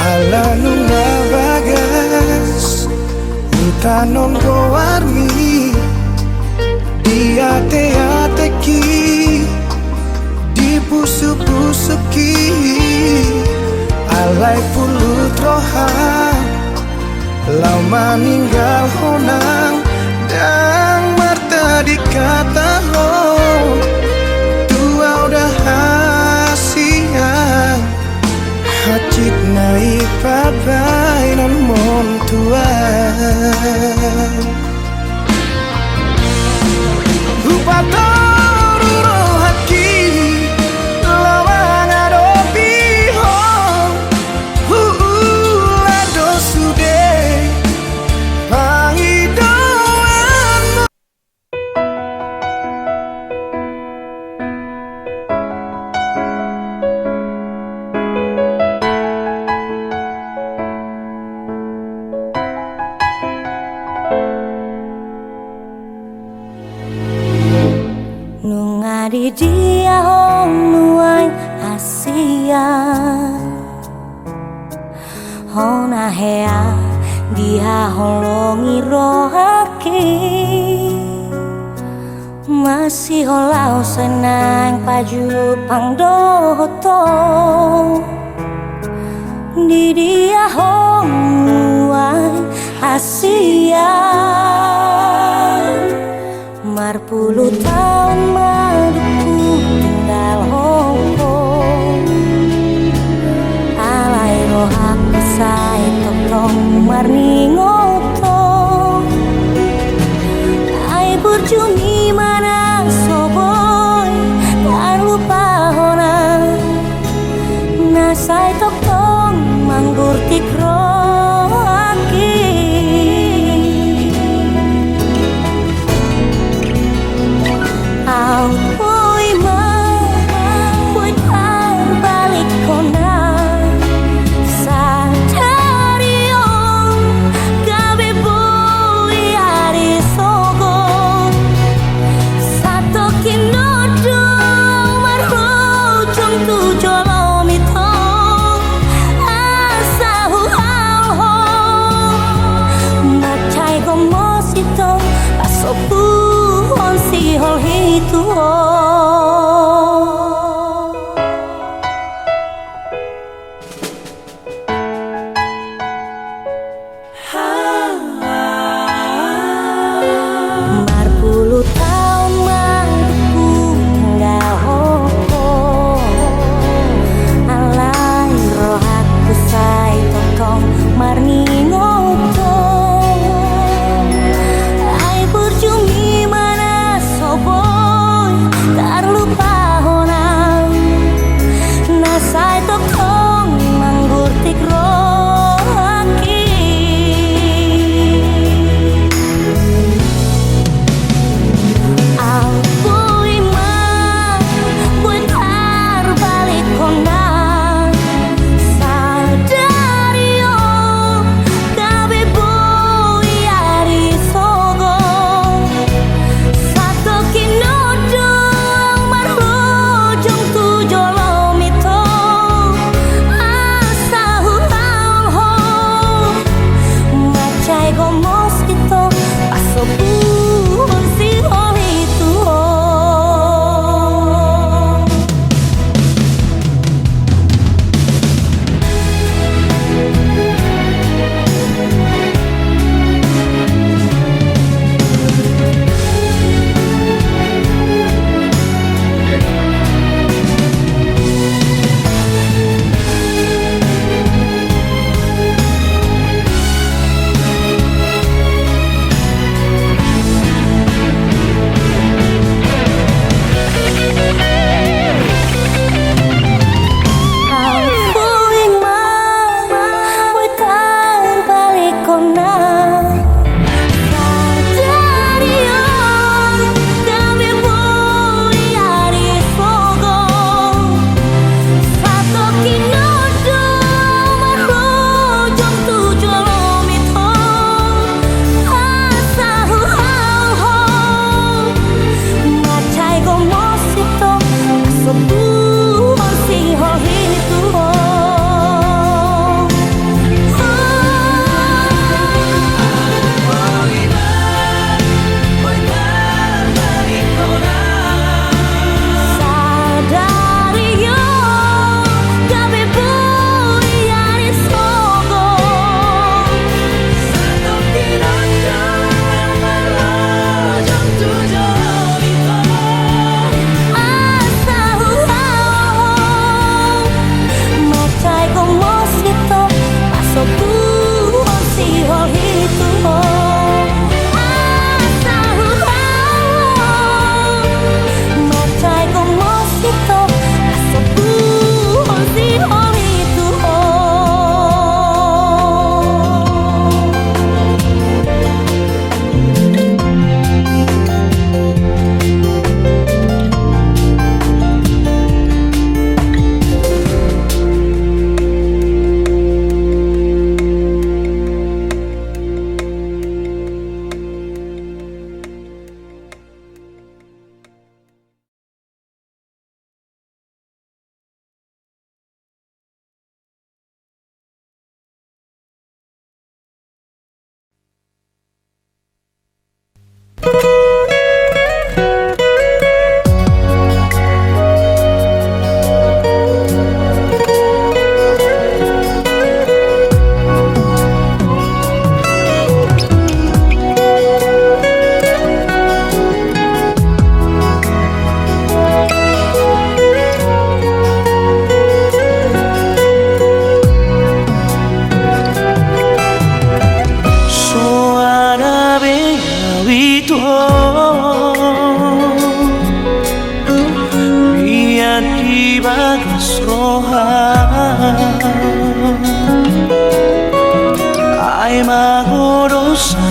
Ala nunga bagas Utanon gowarmi Diate-ateki Dipusuk-pusuki Alai pulut roham Lau maninggal honang Dan marta dikata ho Tua udah hasiang Hacit naik pabai nan mon tuan Upatoru rohaki Lawang adopi ho Lado sude Pangidoan Nunga di dia hong nuai asia Hona hea dia holongi rohaki Masih holau senang paju pangdoto Di dia hong nuai asia Marpuluh tahun maduku tinggal Hongkong Alai rohak pesai tokong marni ngotong Ai berjumi mana soboy Tak lupa hona Nasai tokong manggur tikro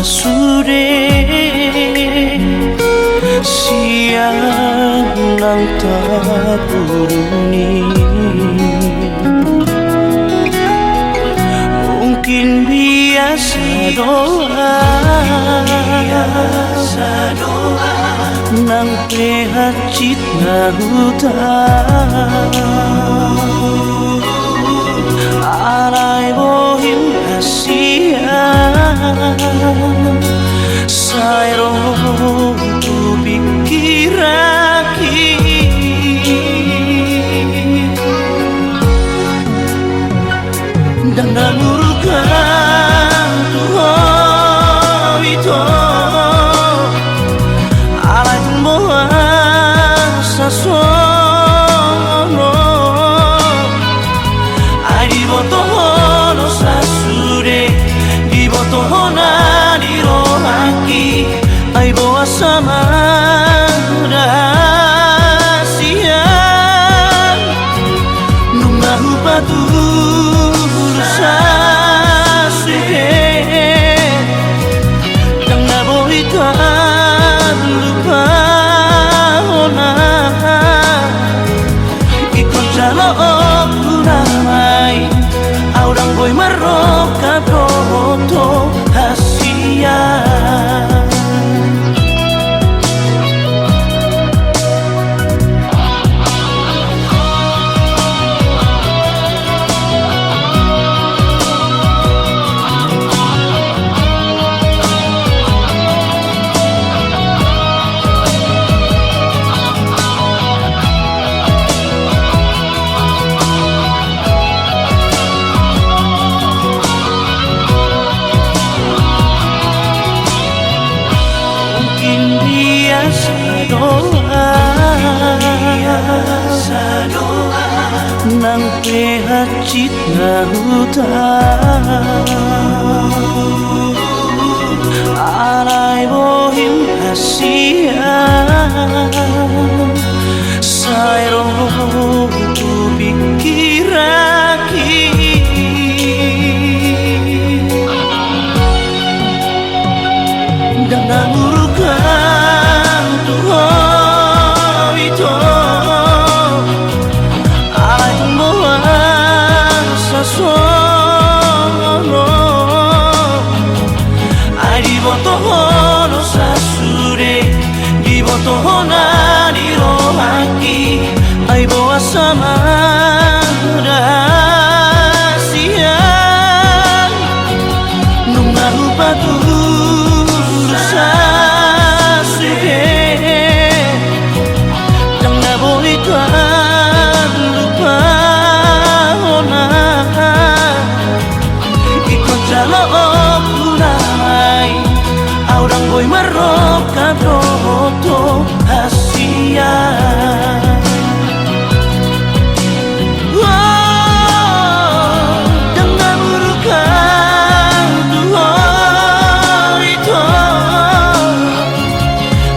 sasure siang nang taburuni. Mungkin biasa doa nang prehacit na hutan alay bohim hasian sayro tu pikiraki dan namurkan Tuhan itu alay tumbuhan sasono ay di botohono sasure di botohona di rohaki ay bawa sama rahasia nunga hupatur sasure dan nabohitan lupa hona ikon jalo opuramai aurang boy maroka proto hasia. Nang prehacit na hutan alay bohim hasian sayro tu pikiraki dan namurkan Tuhan itu sasono ay di botohono sasure di botohona di rohaki ay bawa sama rahasia nunga hupatur sasure yang nabohitan lupa jalo opuramai aurang boy maroka proto hasia. Dengan murkan Tuhan itu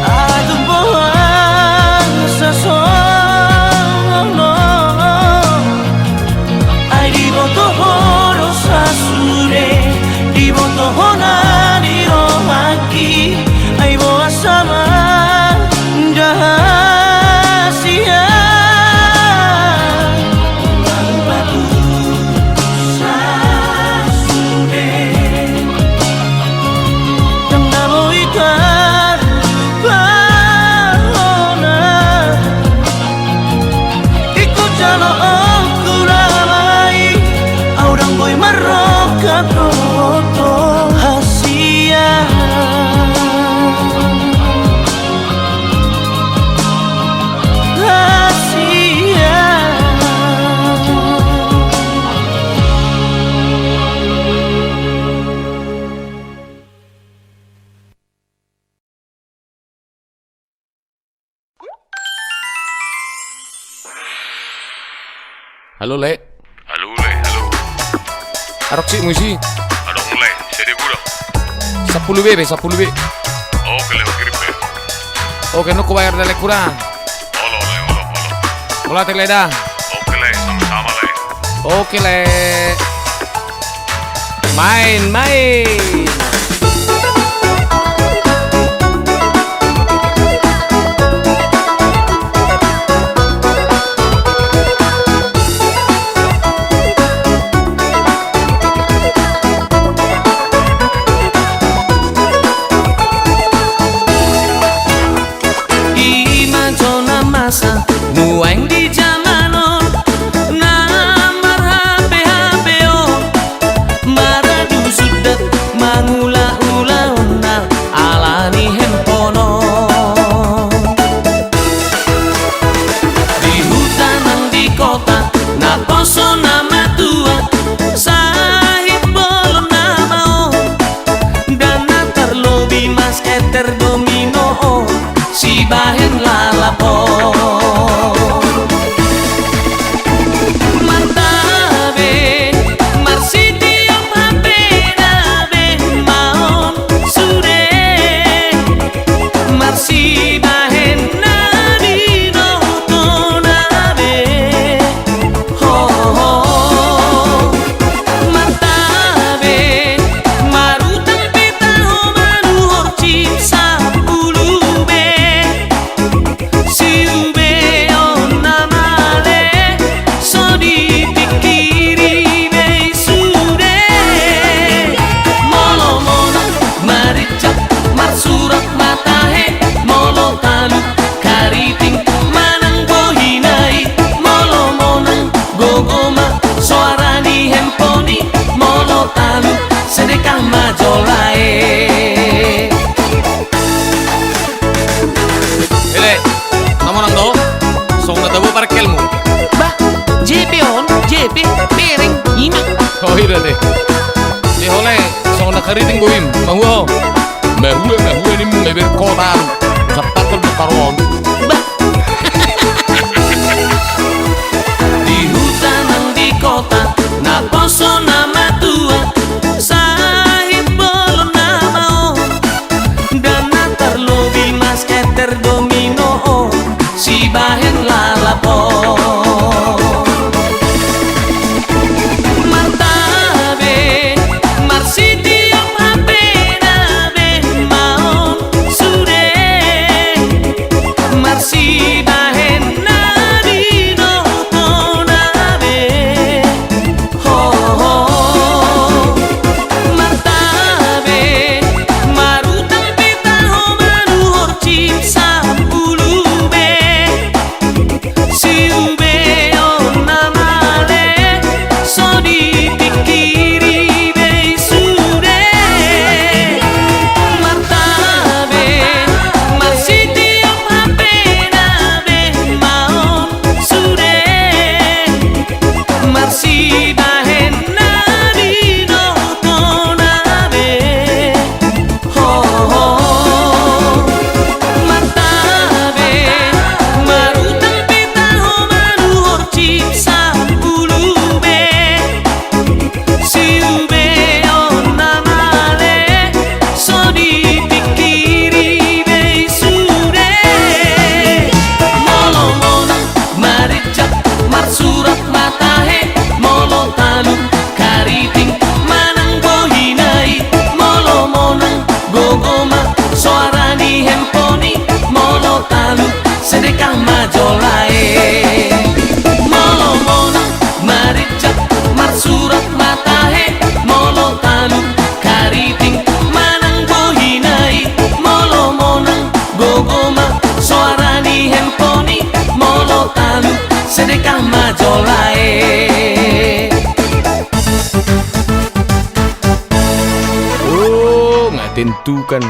aduh bohong sasono ay di botohono sasure di botohona di rohaki ay bawa sama rahasia batu sasure yang nabohitan bahona ikut jalo okuramai aurang boy maroka proto hasia. Halo Le. Halo Le, halo. Arok sih musi. Ada mulai, jadi gula. 10 be 10 be. Oke Le, kirim be. Oke, no ko bayar dale kurang. Olo Le, olo. Hola tele dah. Oke Le, sama-sama Le. Oke Le. Main. Di hole song na kariting buim mahuo. Mahue ni meber kotan. Kapatul bekaron. Di hutan dan di kota, na poso nama tua, sahib belum nama on, dan natar lobi mas keter domino on, si bahen lalapon. Martabe, marsi tiap hape nabe maon sude, marsi bahen nadino tonabe, ho ho. Martabe, marutang pita ho manuhor cip sapulube, si ube on namale, so dipikiri be sude. Martabe, marsi tiap hape nabe maon sude, marsi bahen nadino tonabe, ho ho. Martabe, marutang pita ho manuhor cip sapulube, si ube on namale, so dipikiri be sude. Molo mona maricak marsurat matahe, molo talu kariting manang bohinai, molo monang gogoma suarani hemponi, molo talu sedekah majolae. Molo mona maricak marsurat matahe, molo talu kariting manang bohinai, molo monang gogoma suarani hemponi, molo talu sedekah majolae. Oh, nggak tentukan.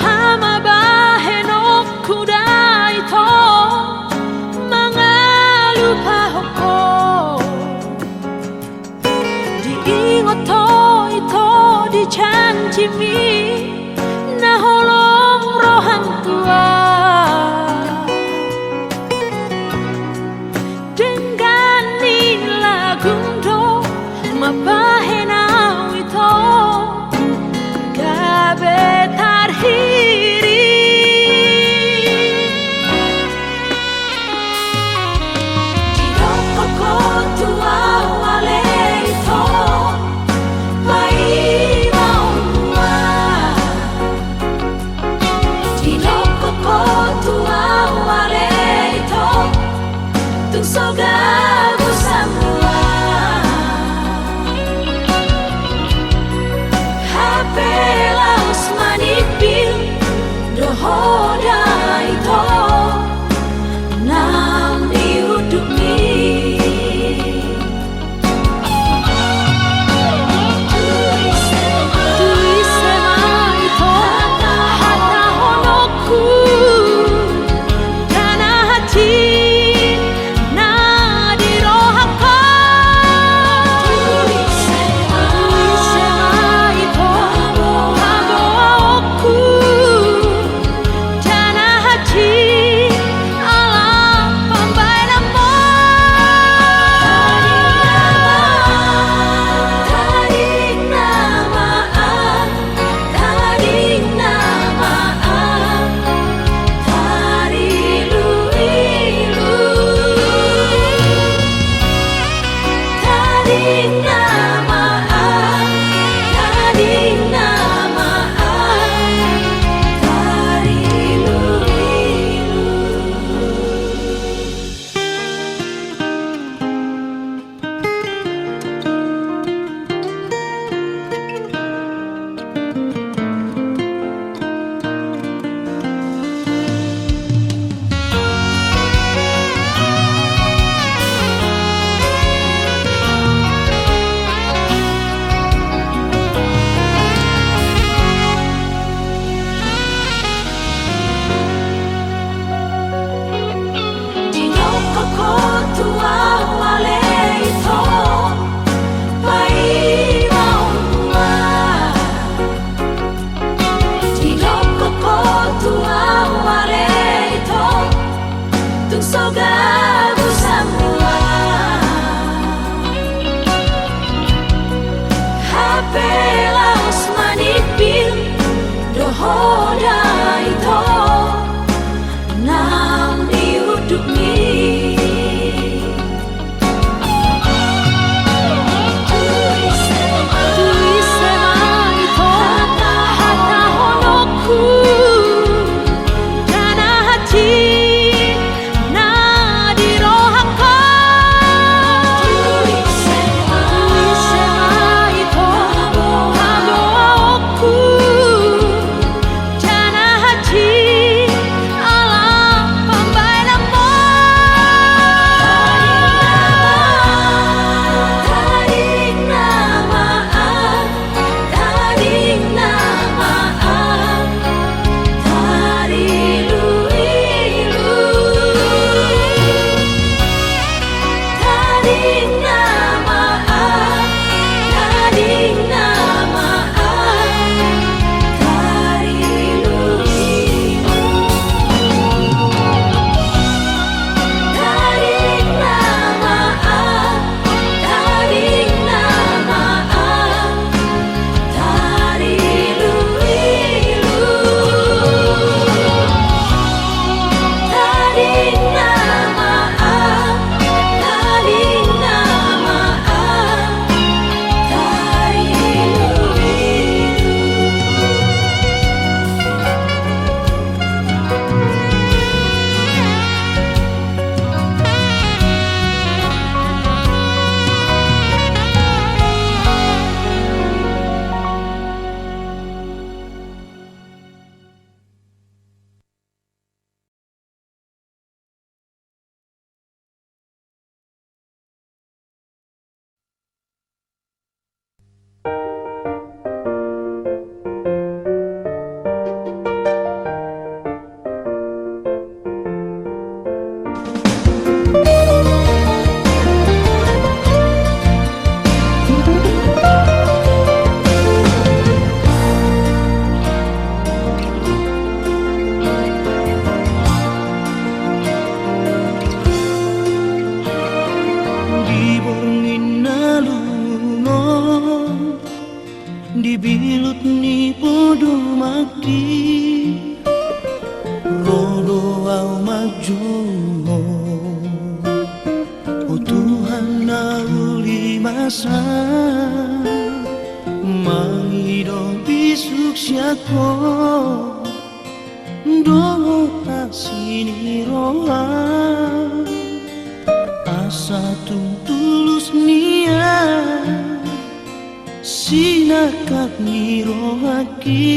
Hama bahenok kudai to mangalupa hoko diingot to ito di janjimi na holong rohang tua dengan nila gundo mabahenau ito gabe tarhiri Jidokoko tua wale ito mai maunwa Jidokoko tua wale ito tung sogabu samua Hapelas manipil dohoda ito nam diudukni tuisema ito hata honokku dana hati na dirohaka tuisema ito Wilut ni podo makdi Rodo au majumo Oh Tuhan na uli masa Mangido bisuk siako Do asini roha Asa tulus niat Sinakak ni rohaki